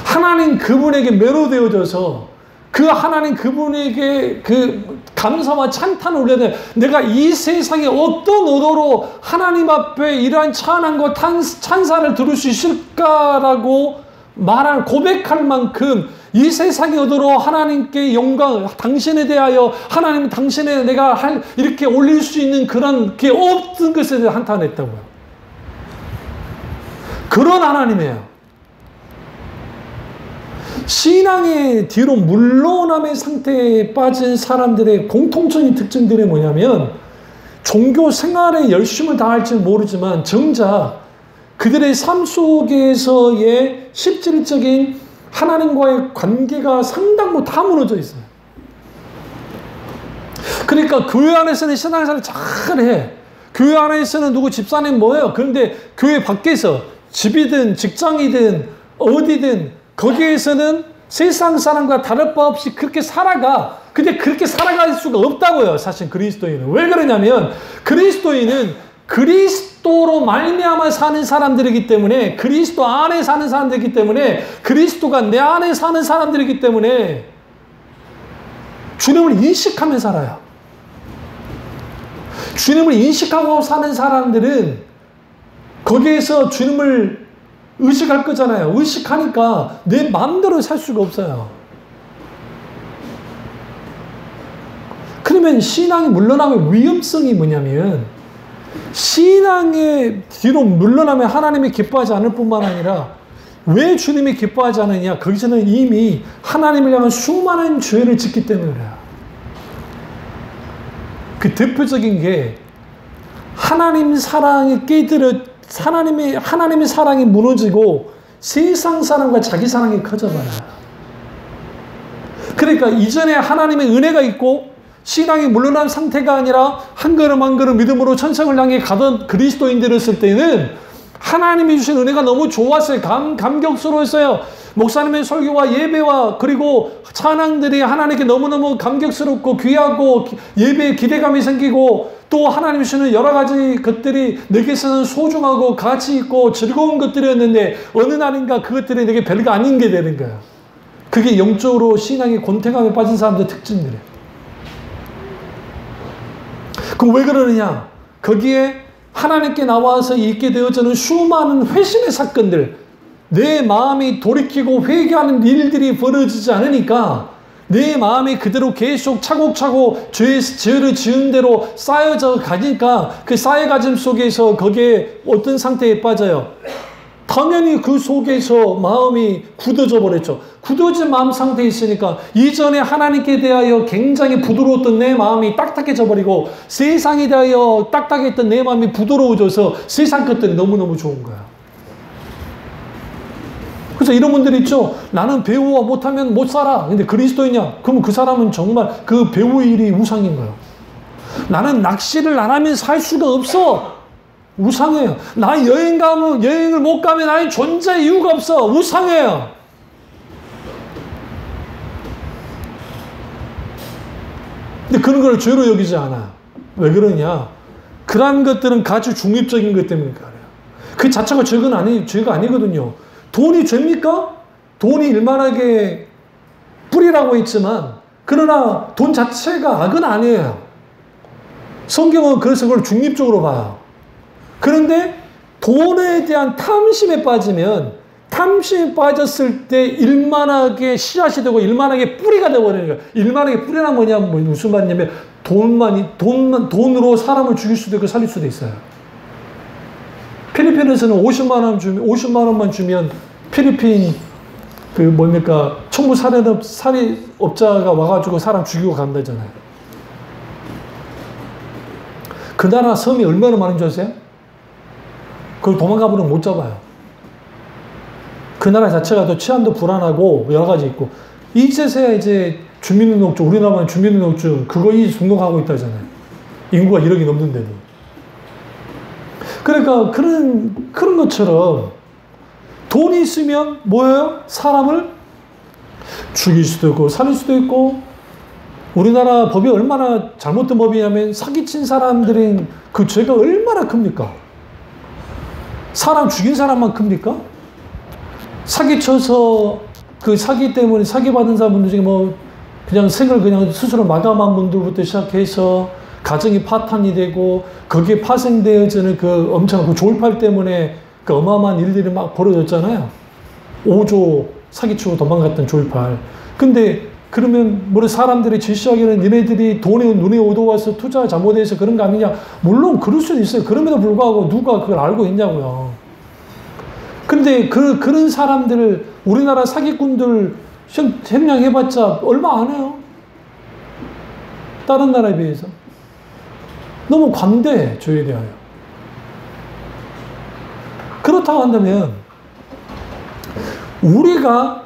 하나님 그분에게 매료되어져서 그 하나님 그분에게 그 감사와 찬탄을 올려야 내가 이 세상에 어떤 의도로 하나님 앞에 이러한 찬양과 찬사를 들을 수 있을까라고 말할 고백할 만큼 이 세상의 의도로 하나님께 영광 당신에 대하여 하나님 당신에 내가 이렇게 올릴 수 있는 그런 게 없는 것에 대해 한탄했다고요. 그런 하나님이에요. 신앙의 뒤로 물러남의 상태에 빠진 사람들의 공통적인 특징들이 뭐냐면 종교 생활에 열심을 다할지는 모르지만 정작 그들의 삶 속에서의 실질적인 하나님과의 관계가 상당히 다 무너져 있어요. 그러니까 교회 안에서는 신앙생활을 잘해. 교회 안에서는 누구 집사님 뭐예요? 그런데 교회 밖에서 집이든 직장이든 어디든 거기에서는 세상 사람과 다를 바 없이 그렇게 살아가. 근데 그렇게 살아갈 수가 없다고요. 사실 그리스도인은. 왜 그러냐면 그리스도인은 그리스도로 말미암아 사는 사람들이기 때문에 그리스도 안에 사는 사람들이기 때문에 그리스도가 내 안에 사는 사람들이기 때문에 주님을 인식하며 살아요. 주님을 인식하고 사는 사람들은 거기에서 주님을 의식할 거잖아요. 의식하니까 내 마음대로 살 수가 없어요. 그러면 신앙이 물러남의 위험성이 뭐냐면 신앙의 뒤로 물러나면 하나님이 기뻐하지 않을 뿐만 아니라 왜 주님이 기뻐하지 않느냐? 거기서는 이미 하나님을 향한 수많은 죄를 짓기 때문에 그래요. 그 대표적인 게 하나님 사랑이 하나님의 사랑이 무너지고 세상 사랑과 자기 사랑이 커져버려요. 그러니까 이전에 하나님의 은혜가 있고 신앙이 물러난 상태가 아니라 한 걸음 한 걸음 믿음으로 천성을 향해 가던 그리스도인들이었을 때는 하나님이 주신 은혜가 너무 좋았어요. 감격스러웠어요. 목사님의 설교와 예배와 그리고 찬양들이 하나님께 너무너무 감격스럽고 귀하고 예배에 기대감이 생기고 또 하나님이 주시는 여러 가지 것들이 내게서는 소중하고 가치 있고 즐거운 것들이었는데 어느 날인가 그것들이 내게 별거 아닌 게 되는 거예요. 그게 영적으로 신앙의 곤태감에 빠진 사람들의 특징이래요. 그럼 왜 그러느냐? 거기에 하나님께 나와서 있게 되어지는 수많은 회심의 사건들, 내 마음이 돌이키고 회개하는 일들이 벌어지지 않으니까 내 마음이 그대로 계속 차곡차곡 죄를 지은 대로 쌓여져 가니까 그 쌓여가짐 속에서 거기에 어떤 상태에 빠져요? 당연히 그 속에서 마음이 굳어져 버렸죠. 굳어진 마음 상태에 있으니까 이전에 하나님께 대하여 굉장히 부드러웠던 내 마음이 딱딱해져 버리고 세상에 대하여 딱딱했던 내 마음이 부드러워져서 세상 것들이 너무너무 좋은 거야. 그래서 이런 분들이 있죠. 나는 배우와 못하면 못 살아. 근데 그리스도이냐? 그러면 그 사람은 정말 그 배우의 일이 우상인 거예요. 나는 낚시를 안 하면 살 수가 없어. 우상해요. 나 여행을 못 가면 나의 존재 이유가 없어. 우상해요. 근데 그런 걸 죄로 여기지 않아. 왜 그러냐? 그러한 것들은 가치 중립적인 것 때문에 그래요. 그 자체가 죄가 아니거든요. 돈이 죄입니까? 돈이 일만하게 뿌리라고 했지만 그러나 돈 자체가 악은 아니에요. 성경은 그래서 그걸 중립적으로 봐요. 그런데 돈에 대한 탐심에 빠졌을 때 일만하게 씨앗이 되고 일만하게 뿌리가 되어버리는 거예요. 일만하게 뿌리란 뭐냐면 무슨 말이냐면 돈으로 사람을 죽일 수도 있고 살릴 수도 있어요. 필리핀에서는 50만 원만 주면 필리핀 청부 살인업자가 와가지고 사람 죽이고 간다잖아요. 그 나라 섬이 얼마나 많은 줄 아세요? 그걸 도망가보면 못 잡아요. 그 나라 자체가 또 치안도 불안하고 여러 가지 있고 이제서야 이제 주민등록증, 우리나라만 주민등록증 그거 등록하고 있다잖아요. 인구가 1억이 넘는데도. 그러니까 그런 것처럼 돈이 있으면 뭐예요? 사람을 죽일 수도 있고 살릴 수도 있고 우리나라 법이 얼마나 잘못된 법이냐면 사기친 사람들은 그 죄가 얼마나 큽니까? 사람 죽인 사람만 큽니까? 사기쳐서 그 사기 때문에 사기받은 사람들 중에 그냥 생을 그냥 스스로 마감한 분들부터 시작해서 가정이 파탄이 되고 거기에 파생되어지는 그 엄청난 그 조울팔 때문에 그 어마어마한 일들이 막 벌어졌잖아요. 5조 사기치고 도망갔던 조울팔. 근데 그러면 사람들이 질시하기는 니네들이 돈에 눈에 어두워서 투자 잘못해서 그런 거 아니냐? 물론 그럴 수도 있어요. 그럼에도 불구하고 누가 그걸 알고 있냐고요. 근데 그런 사람들을 우리나라 사기꾼들 형량해봤자 얼마 안 해요. 다른 나라에 비해서. 너무 관대해, 죄에 대하여. 그렇다고 한다면 우리가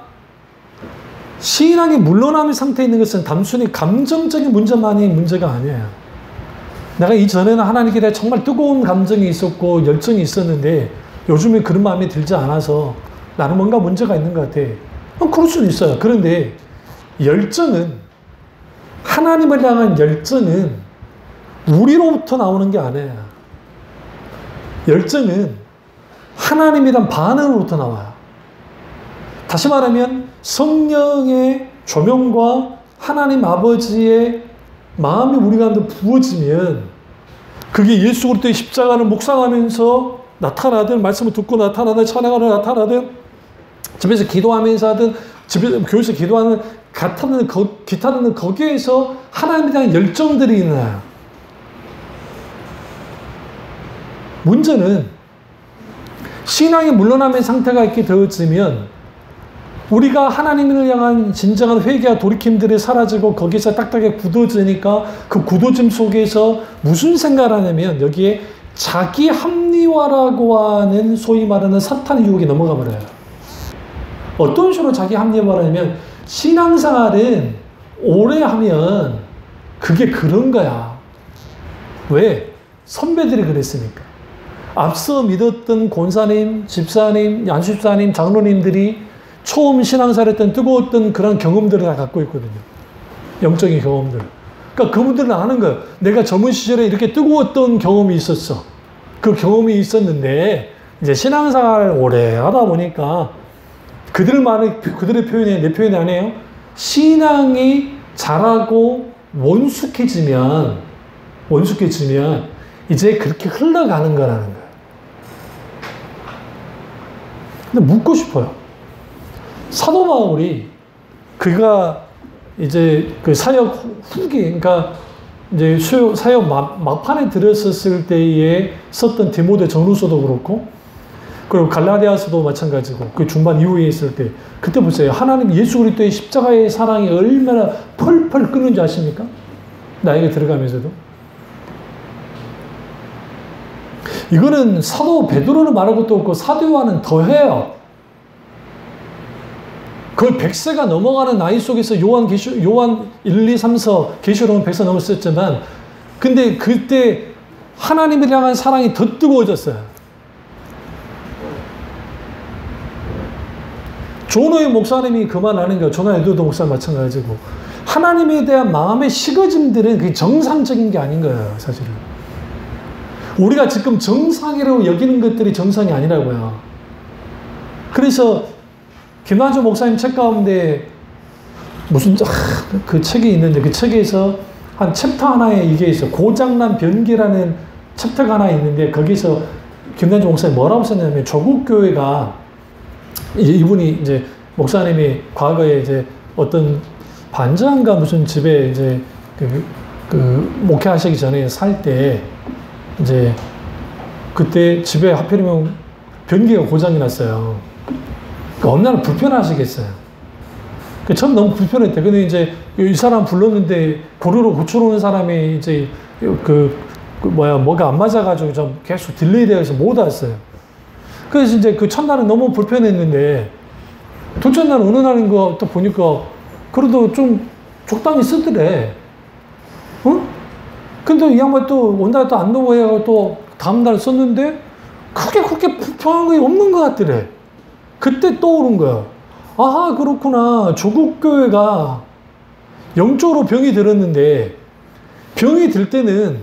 신앙이 물러남의 상태에 있는 것은 단순히 감정적인 문제만이 문제가 아니에요. 내가 이전에는 하나님께 대해 정말 뜨거운 감정이 있었고 열정이 있었는데 요즘에 그런 마음이 들지 않아서 나는 뭔가 문제가 있는 것 같아. 그럴 수는 있어요. 그런데 하나님을 향한 열정은 우리로부터 나오는 게 아니에요. 열정은 하나님에 대한 반응으로부터 나와요. 다시 말하면 성령의 조명과 하나님 아버지의 마음이 우리 가운데 부어지면 그게 예수 그리스도의 십자가를 묵상하면서 나타나든 말씀을 듣고 나타나든 찬양하러 나타나든 집에서 기도하면서 하든 집에서 교회에서 기도하는 기타 듣는 거기에서 하나님에 대한 열정들이 있나요? 문제는 신앙이 물러남의 상태가 있게 되어지면 우리가 하나님을 향한 진정한 회개와 돌이킴들이 사라지고 거기서 딱딱하게 굳어지니까 그 굳어짐 속에서 무슨 생각을 하냐면 여기에 자기 합리화라고 하는 소위 말하는 사탄의 유혹에 넘어가 버려요. 어떤 식으로 자기 합리화를 하냐면 신앙생활은 오래 하면 그게 그런 거야. 왜? 선배들이 그랬으니까. 앞서 믿었던 권사님, 집사님, 안수집사님, 장로님들이 처음 신앙생활 했던 뜨거웠던 그런 경험들을 다 갖고 있거든요. 영적인 경험들. 그러니까 그분들은 아는 거예요. 내가 젊은 시절에 이렇게 뜨거웠던 경험이 있었어. 그 경험이 있었는데 이제 신앙생활 오래 하다 보니까 그들의 표현이 내 표현이 아니에요. 신앙이 자라고 원숙해지면 이제 그렇게 흘러가는 거라는 거예요. 근데 묻고 싶어요. 사도 바울이 그가 이제 그 사역 후기, 그러니까 이제 사역 막판에 들었었을 때에 썼던 디모데 전후서도 그렇고, 그리고 갈라디아서도 마찬가지고, 그 중반 이후에 있을 때, 그때 보세요. 하나님 예수 그리스도의 십자가의 사랑이 얼마나 펄펄 끓는지 아십니까? 나에게 들어가면서도. 이거는 사도 베드로는 말할 것도 없고 사도 요한은 더해요. 거의 100세가 넘어가는 나이 속에서 요한 1, 2, 3서 계시록은 100세 넘었었지만, 근데 그때 하나님을 향한 사랑이 더 뜨거워졌어요. 조노의 목사님이 그만하는 거예요. 조나 에드워드 목사 마찬가지고. 하나님에 대한 마음의 식어짐들은 그게 정상적인 게 아닌 거예요, 사실은. 우리가 지금 정상이라고 여기는 것들이 정상이 아니라고요. 그래서 김난조 목사님 책 가운데 무슨 그 책이 있는데 그 책에서 한 챕터 하나에 이게 있어요. 고장난 변기라는 챕터가 하나 있는데 거기서 김난조 목사님 뭐라고 썼냐면 조국 교회가 이분이 이제 목사님이 과거에 이제 어떤 반장가 무슨 집에 이제 그 목회하시기 전에 살 때 이제 그때 집에 하필이면 변기가 고장이 났어요. 그 얼마나 불편하시겠어요. 처음 너무 불편했대. 근데 이제 이 사람 불렀는데 고루로 고쳐오는 사람이 이제 뭐가 안 맞아가지고 좀 계속 딜레이 되어서 못 왔어요. 그래서 이제 그 첫날은 너무 불편했는데 둘째 날 어느 날인 거 또 보니까 그래도 좀 적당히 쓰더래. 근데 이 양반 또 온날 또 안 넘어가고 또 다음날 썼는데 그렇게 불편한 게 없는 것 같더래. 그때 떠오른 거야. 아, 그렇구나. 조국교회가 영적으로 병이 들었는데 병이 들 때는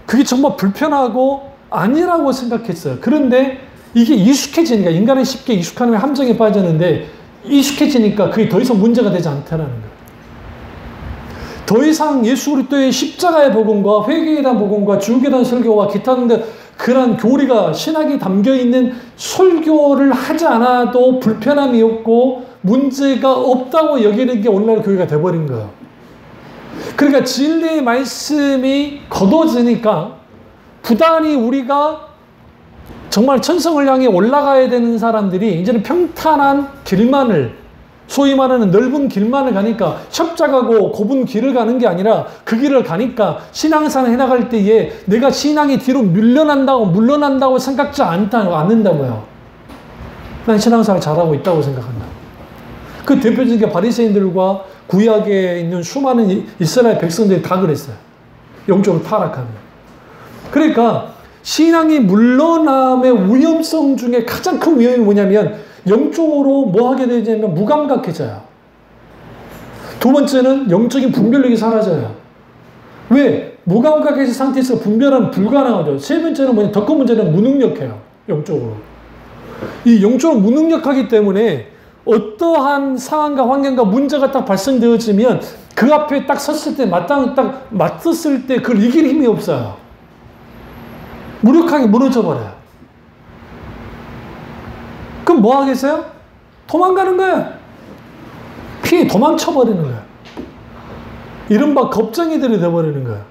그게 정말 불편하고 아니라고 생각했어요. 그런데 이게 익숙해지니까 인간은 쉽게 익숙한 후에 함정에 빠졌는데 익숙해지니까 그게 더 이상 문제가 되지 않다는 거예요. 더 이상 예수 그리스도의 십자가의 복음과 회개에 대한 복음과 지옥에 대한 설교와 기타 등등 그런 교리가 신학이 담겨있는 설교를 하지 않아도 불편함이 없고 문제가 없다고 여기는 게 오늘날 교회가 돼버린 거예요. 그러니까 진리의 말씀이 거둬지니까 부단히 우리가 정말 천성을 향해 올라가야 되는 사람들이 이제는 평탄한 길만을 소위 말하는 넓은 길만을 가니까 협작하고 좁은 길을 가는 게 아니라 그 길을 가니까 신앙생활 해나갈 때에 내가 신앙이 뒤로 물러난다고 생각지 않는다고요. 난 신앙생활 잘하고 있다고 생각한다. 그 대표적인 게 바리새인들과 구약에 있는 수많은 이스라엘 백성들이 다 그랬어요. 영적으로 타락하면. 그러니까 신앙이 물러남의 위험성 중에 가장 큰 위험이 뭐냐면 영적으로 뭐 하게 되냐면 무감각해져요. 두 번째는 영적인 분별력이 사라져요. 왜? 무감각해진 상태에서 분별은 불가능하죠. 세 번째는 뭐냐? 더 큰 문제는 무능력해요. 영적으로. 이 영적으로 무능력하기 때문에 어떠한 상황과 환경과 문제가 딱 발생되어지면 그 앞에 딱 섰을 때 딱 맞섰을 때 그걸 이길 힘이 없어요. 무력하게 무너져 버려요. 그럼 뭐 하겠어요? 도망가는 거야. 피해 도망쳐버리는 거야. 이른바 겁쟁이들이 돼버리는 거야.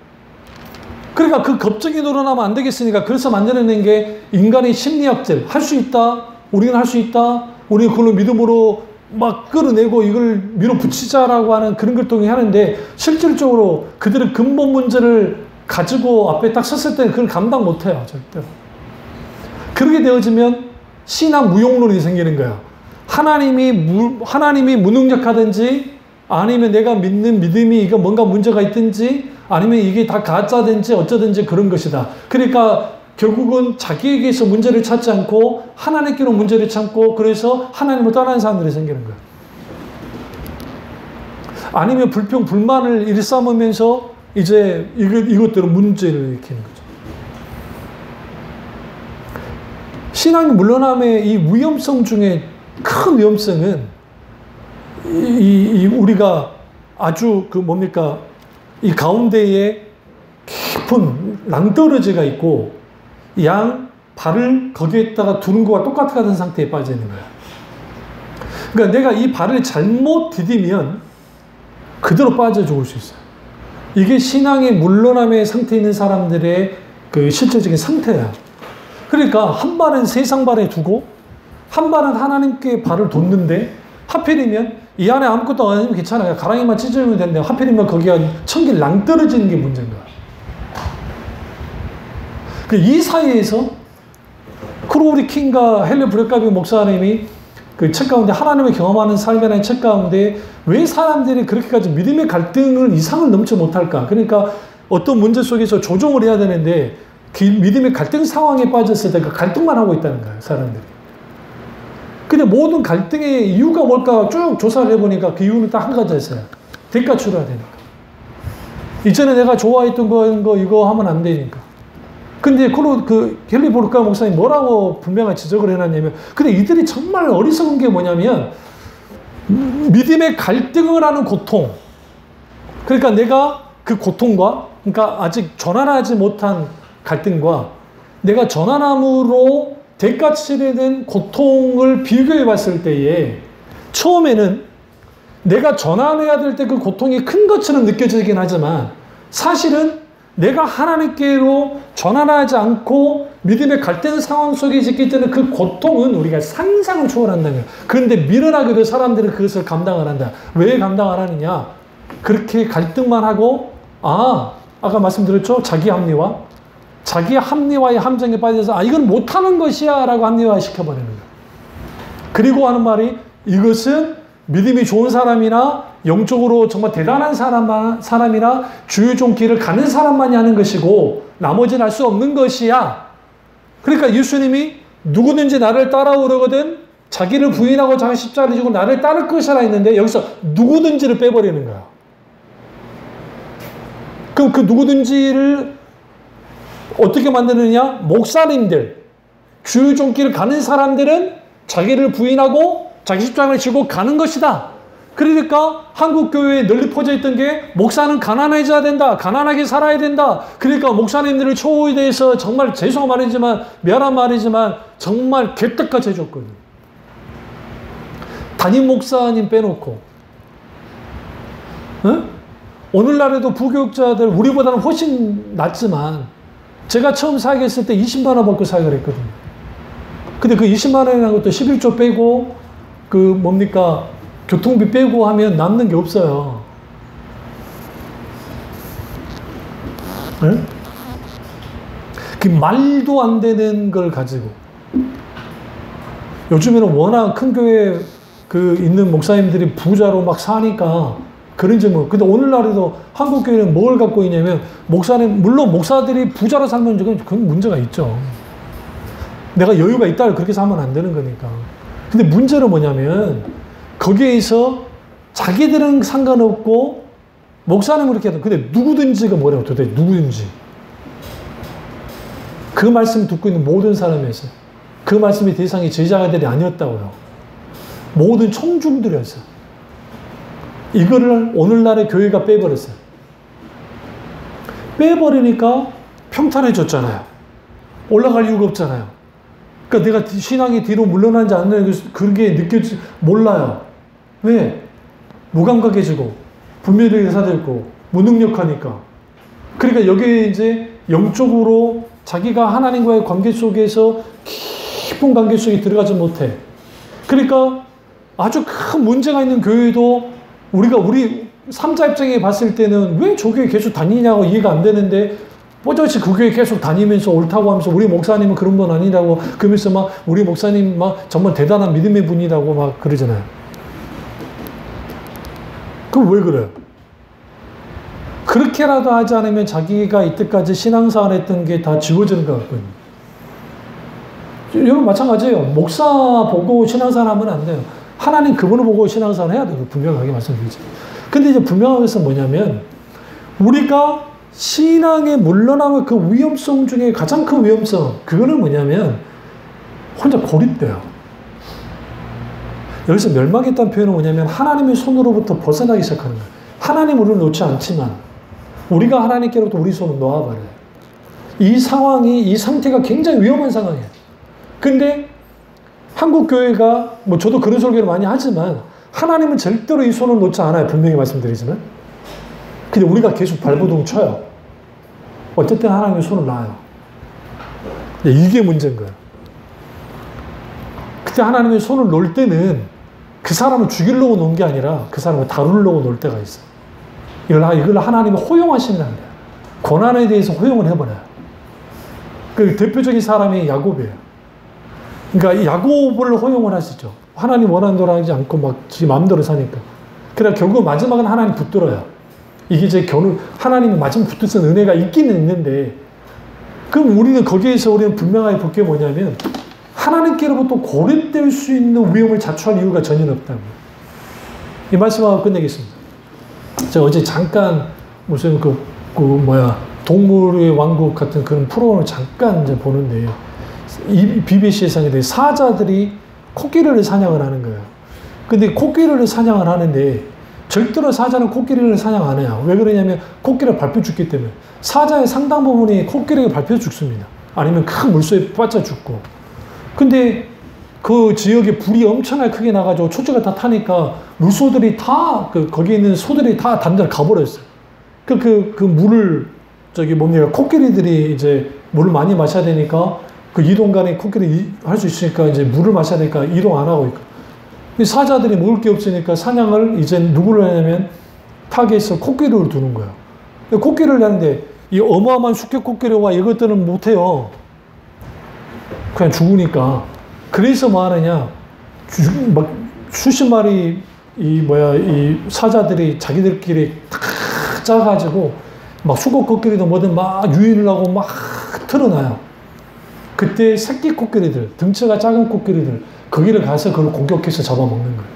그러니까 그 겁쟁이 노릇하면 안 되겠으니까 그래서 만들어낸 게 인간의 심리학들. 할 수 있다. 우리는 할 수 있다. 우리는 그걸로 믿음으로 막 끌어내고 이걸 밀어붙이자라고 하는 그런 걸 통해 하는데 실질적으로 그들의 근본 문제를 가지고 앞에 딱 섰을 때는 그걸 감당 못해요. 절대로. 그렇게 되어지면 신앙 무용론이 생기는 거야. 하나님이 무능력하든지 아니면 내가 믿는 믿음이 이거 뭔가 문제가 있든지 아니면 이게 다 가짜든지 어쩌든지 그런 것이다. 그러니까 결국은 자기에게서 문제를 찾지 않고 하나님께로 문제를 찾고 그래서 하나님을 떠나는 사람들이 생기는 거예요. 아니면 불평, 불만을 일삼으면서 이제 이것대로 문제를 일으키는 거죠. 신앙이 물러남의 이 위험성 중에 큰 위험성은 우리가 아주 이 가운데에 깊은 낭떠러지가 있고 양 발을 거기에다가 두는 것과 똑같은 상태에 빠져 있는 거야. 그러니까 내가 이 발을 잘못 디디면 그대로 빠져 죽을 수 있어요. 이게 신앙의 물러남의 상태에 있는 사람들의 그 실질적인 상태야. 그러니까 한 발은 세상 발에 두고 한 발은 하나님께 발을 뒀는데 하필이면 이 안에 아무것도 안 하면 괜찮아요. 가랑이만 찢어지면 되는데 하필이면 거기가 천길 낭떠러지는 게 문제인 거야. 이 사이에서 크로우리 킹과 헨리 브레카비 목사님이 그 책 가운데 하나님을 경험하는 삶이라는 책 가운데 왜 사람들이 그렇게까지 믿음의 갈등을 이상을 넘지 못할까? 그러니까 어떤 문제 속에서 조정을 해야 되는데 그 믿음의 갈등 상황에 빠졌을 때 그 갈등만 하고 있다는 거예요, 사람들이. 근데 모든 갈등의 이유가 뭘까 쭉 조사를 해보니까 그 이유는 딱 한 가지였어요. 대가 치러야 되니까. 이전에 내가 좋아했던 거 이거 하면 안 되니까. 근데 헨리 브레카비 목사님 뭐라고 분명히 지적을 해놨냐면 근데 이들이 정말 어리석은 게 뭐냐면 믿음의 갈등을 하는 고통. 그러니까 내가 그 고통과 그러니까 아직 전환하지 못한 갈등과 내가 전환함으로 대가 치르는 고통을 비교해 봤을 때에 처음에는 내가 전환해야 될 때 그 고통이 큰 것처럼 느껴지긴 하지만 사실은 내가 하나님께로 전환하지 않고 믿음의 갈등 상황 속에 있기 때문에 그 고통은 우리가 상상을 초월한다는 거예요. 그런데 미련하게도 사람들은 그것을 감당을 한다. 왜 감당을 하느냐? 그렇게 갈등만 하고 아까 말씀드렸죠? 자기 합리화의 함정에 빠져서 이건 못하는 것이야 라고 합리화 시켜버리는 거예요. 그리고 하는 말이 이것은 믿음이 좋은 사람이나 영적으로 정말 대단한 사람이나 주의 종 길을 가는 사람만이 하는 것이고 나머지는 할 수 없는 것이야. 그러니까 예수님이 누구든지 나를 따라오려거든 자기를 부인하고 자기 십자가를 지고 나를 따를 것이라 했는데 여기서 누구든지를 빼버리는 거야. 그럼 그 누구든지를 어떻게 만드느냐? 목사님들, 주의 종 길을 가는 사람들은 자기를 부인하고 자기 십자가를 지고 가는 것이다. 그러니까 한국교회에 널리 퍼져 있던 게 목사는 가난해져야 된다. 가난하게 살아야 된다. 그러니까 목사님들을 초호에 대해서 정말 죄송한 말이지만 미안한 말이지만 정말 개떡같이 해줬거든요. 담임 목사님 빼놓고 오늘날에도 부교육자들 우리보다는 훨씬 낫지만 제가 처음 사역했을 때 20만 원 받고 사역을 했거든요. 근데 그 20만 원이라는 것도 11조 빼고 교통비 빼고 하면 남는 게 없어요. 네? 그 말도 안 되는 걸 가지고 요즘에는 워낙 큰 교회 있는 목사님들이 부자로 막 사니까 그런지 근데 오늘날에도 한국 교회는 뭘 갖고 있냐면 물론 목사들이 부자로 살면 그건 문제가 있죠. 내가 여유가 있다 그렇게 살면 안 되는 거니까. 근데 문제는 뭐냐면 거기에서 자기들은 상관없고 목사는 그렇게 해도 근데 누구든지가 뭐라고 도대체 누구든지 그 말씀 듣고 있는 모든 사람이었어요. 그 말씀의 대상이 제자들이 아니었다고요. 모든 청중들이었어요. 이거를 오늘날의 교회가 빼버렸어요. 빼버리니까 평탄해졌잖아요. 올라갈 이유가 없잖아요. 그러니까 내가 신앙이 뒤로 물러나지 않는 그게 몰라요. 왜? 무감각해지고 분별력이 사라졌고 무능력하니까. 그러니까 여기에 이제 영적으로 자기가 하나님과의 관계 속에서 깊은 관계 속에 들어가지 못해. 그러니까 아주 큰 문제가 있는 교회도 우리 삼자 입장에 봤을 때는 왜 저 교회 계속 다니냐고 이해가 안 되는데 뽀젓이 그 교회 계속 다니면서 옳다고 하면서 우리 목사님은 그런 분 아니라고 그러면서 막 우리 목사님 막 정말 대단한 믿음의 분이라고 막 그러잖아요. 그럼 왜 그래요? 그렇게라도 하지 않으면 자기가 이때까지 신앙생활 했던 게 다 지워지는 것 같거든요. 여러분 마찬가지예요. 목사 보고 신앙생활 하면 안 돼요. 하나님 그분을 보고 신앙생활 해야 돼요. 분명하게 말씀드리죠. 근데 이제 분명한 것은 뭐냐면 우리가 신앙에 물러나면 그 위험성 중에 가장 큰 위험성 그거는 뭐냐면 혼자 고립돼요. 여기서 멸망했다는 표현은 뭐냐면 하나님의 손으로부터 벗어나기 시작하는 거예요. 하나님 우리를 놓지 않지만 우리가 하나님께로부터 우리 손을 놓아버려요. 이 상황이 이 상태가 굉장히 위험한 상황이에요. 근데 한국 교회가 뭐 저도 그런 설교를 많이 하지만 하나님은 절대로 이 손을 놓지 않아요. 분명히 말씀드리지만. 근데 우리가 계속 발버둥 쳐요. 어쨌든 하나님의 손을 놔요. 이게 문제인 거예요. 그때 하나님의 손을 놓을 때는 그 사람을 죽이려고 놓은 게 아니라 그 사람을 다루려고 놓을 때가 있어요. 이걸 하나님이 허용하시는 거예요. 고난에 대해서 허용을 해버려요. 그 대표적인 사람이 야곱이에요. 그러니까 야곱을 허용을 하시죠. 하나님 원하는 대로 하지 않고 막 지 마음대로 사니까. 그러나 결국 마지막은 하나님 붙들어요. 이게 이제 하나님이 마지막 붙드는 은혜가 있기는 있는데, 그럼 우리는 거기에서 우리는 분명하게 볼 게 뭐냐면, 하나님께로부터 고립될 수 있는 위험을 자초할 이유가 전혀 없다고. 이 말씀하고 끝내겠습니다. 제가 어제 잠깐 무슨 동물의 왕국 같은 그런 프로그램을 잠깐 이제 보는데, 이 BBC에서 하는데 사자들이 코끼리를 사냥을 하는 거예요. 근데 코끼리를 사냥을 하는데 절대로 사자는 코끼리를 사냥 안 해요. 왜 그러냐면 코끼리를 밟혀 죽기 때문에. 사자의 상당 부분이 코끼리를 밟혀 죽습니다. 아니면 큰 물소에 빠져 죽고. 근데 그 지역에 불이 엄청나게 크게 나가지고 초짜가 다 타니까 물소들이 다 거기 있는 소들이 다 다른 데를 가버렸어요. 그 물을 코끼리들이 이제 물을 많이 마셔야 되니까 그 이동간에 코끼리 할 수 있으니까 이제 물을 마셔야 되니까 이동 안 하고 있고. 사자들이 먹을 게 없으니까 사냥을 이제 누구를 하냐면 타겟에서 코끼리를 두는 거예요. 코끼리를 하는데 이 어마어마한 숙회 코끼리와 이것들은 못해요. 그냥 죽으니까. 그래서 뭐 하느냐. 막 수십 마리 이 사자들이 자기들끼리 탁 짜가지고 막 수컷 코끼리도 뭐든 막 유인을 하고 막 틀어놔요. 그때 새끼 코끼리들, 등치가 작은 코끼리들, 거기를 가서 그걸 공격해서 잡아먹는 거예요.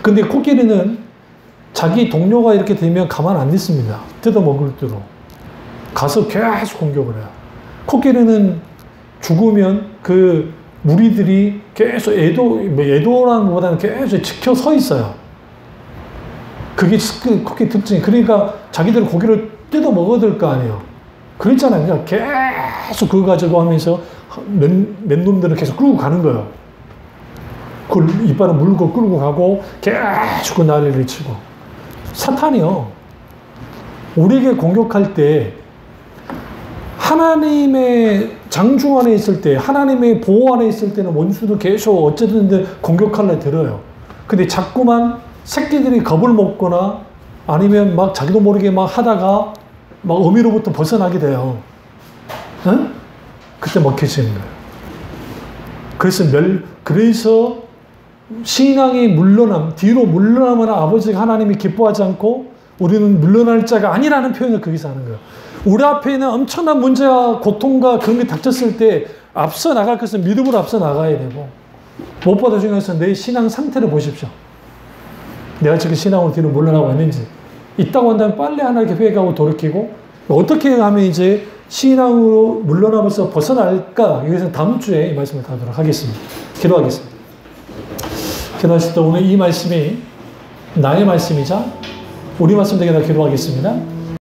근데 코끼리는 자기 동료가 이렇게 되면 가만 안 있습니다. 뜯어먹을 대로. 가서 계속 공격을 해요. 코끼리는 죽으면 그 무리들이 계속 애도라는 것보다는 계속 지켜 서 있어요. 그게 코끼리 특징이. 그러니까 자기들 고기를 뜯어먹어야 될 거 아니에요. 그랬잖아요. 그러니까 계속 그거 가지고 하면서 몇 놈들은 계속 끌고 가는 거예요. 그걸 이빨을 물고 끌고 가고 계속 그 난리를 치고. 사탄이요. 우리에게 공격할 때 하나님의 장중 안에 있을 때, 하나님의 보호 안에 있을 때는 원수도 계속 어쨌든 공격하려 들어요. 근데 자꾸만 새끼들이 겁을 먹거나 아니면 막 자기도 모르게 막 하다가 막 어미로부터 벗어나게 돼요. 응? 그때 먹혀지는 거예요. 그래서 신앙이 뒤로 물러나면 아버지가 하나님이 기뻐하지 않고 우리는 물러날 자가 아니라는 표현을 거기서 하는 거예요. 우리 앞에 있는 엄청난 문제와 고통과 그런 게 닥쳤을 때 앞서 나갈 것은 믿음으로 앞서 나가야 되고, 무엇보다 중요한 것은 내 신앙 상태를 보십시오. 내가 지금 신앙으로 뒤로 물러나고 있는지. 있다고 한다면 빨리 하나님께 회개하고 돌이키고, 어떻게 하면 이제 신앙으로 물러나면서 벗어날까? 여기서 다음 주에 이 말씀을 하도록 하겠습니다. 기도하겠습니다. 기도하실 때 오늘 이 말씀이 나의 말씀이자 우리 말씀 되게 다 기도하겠습니다.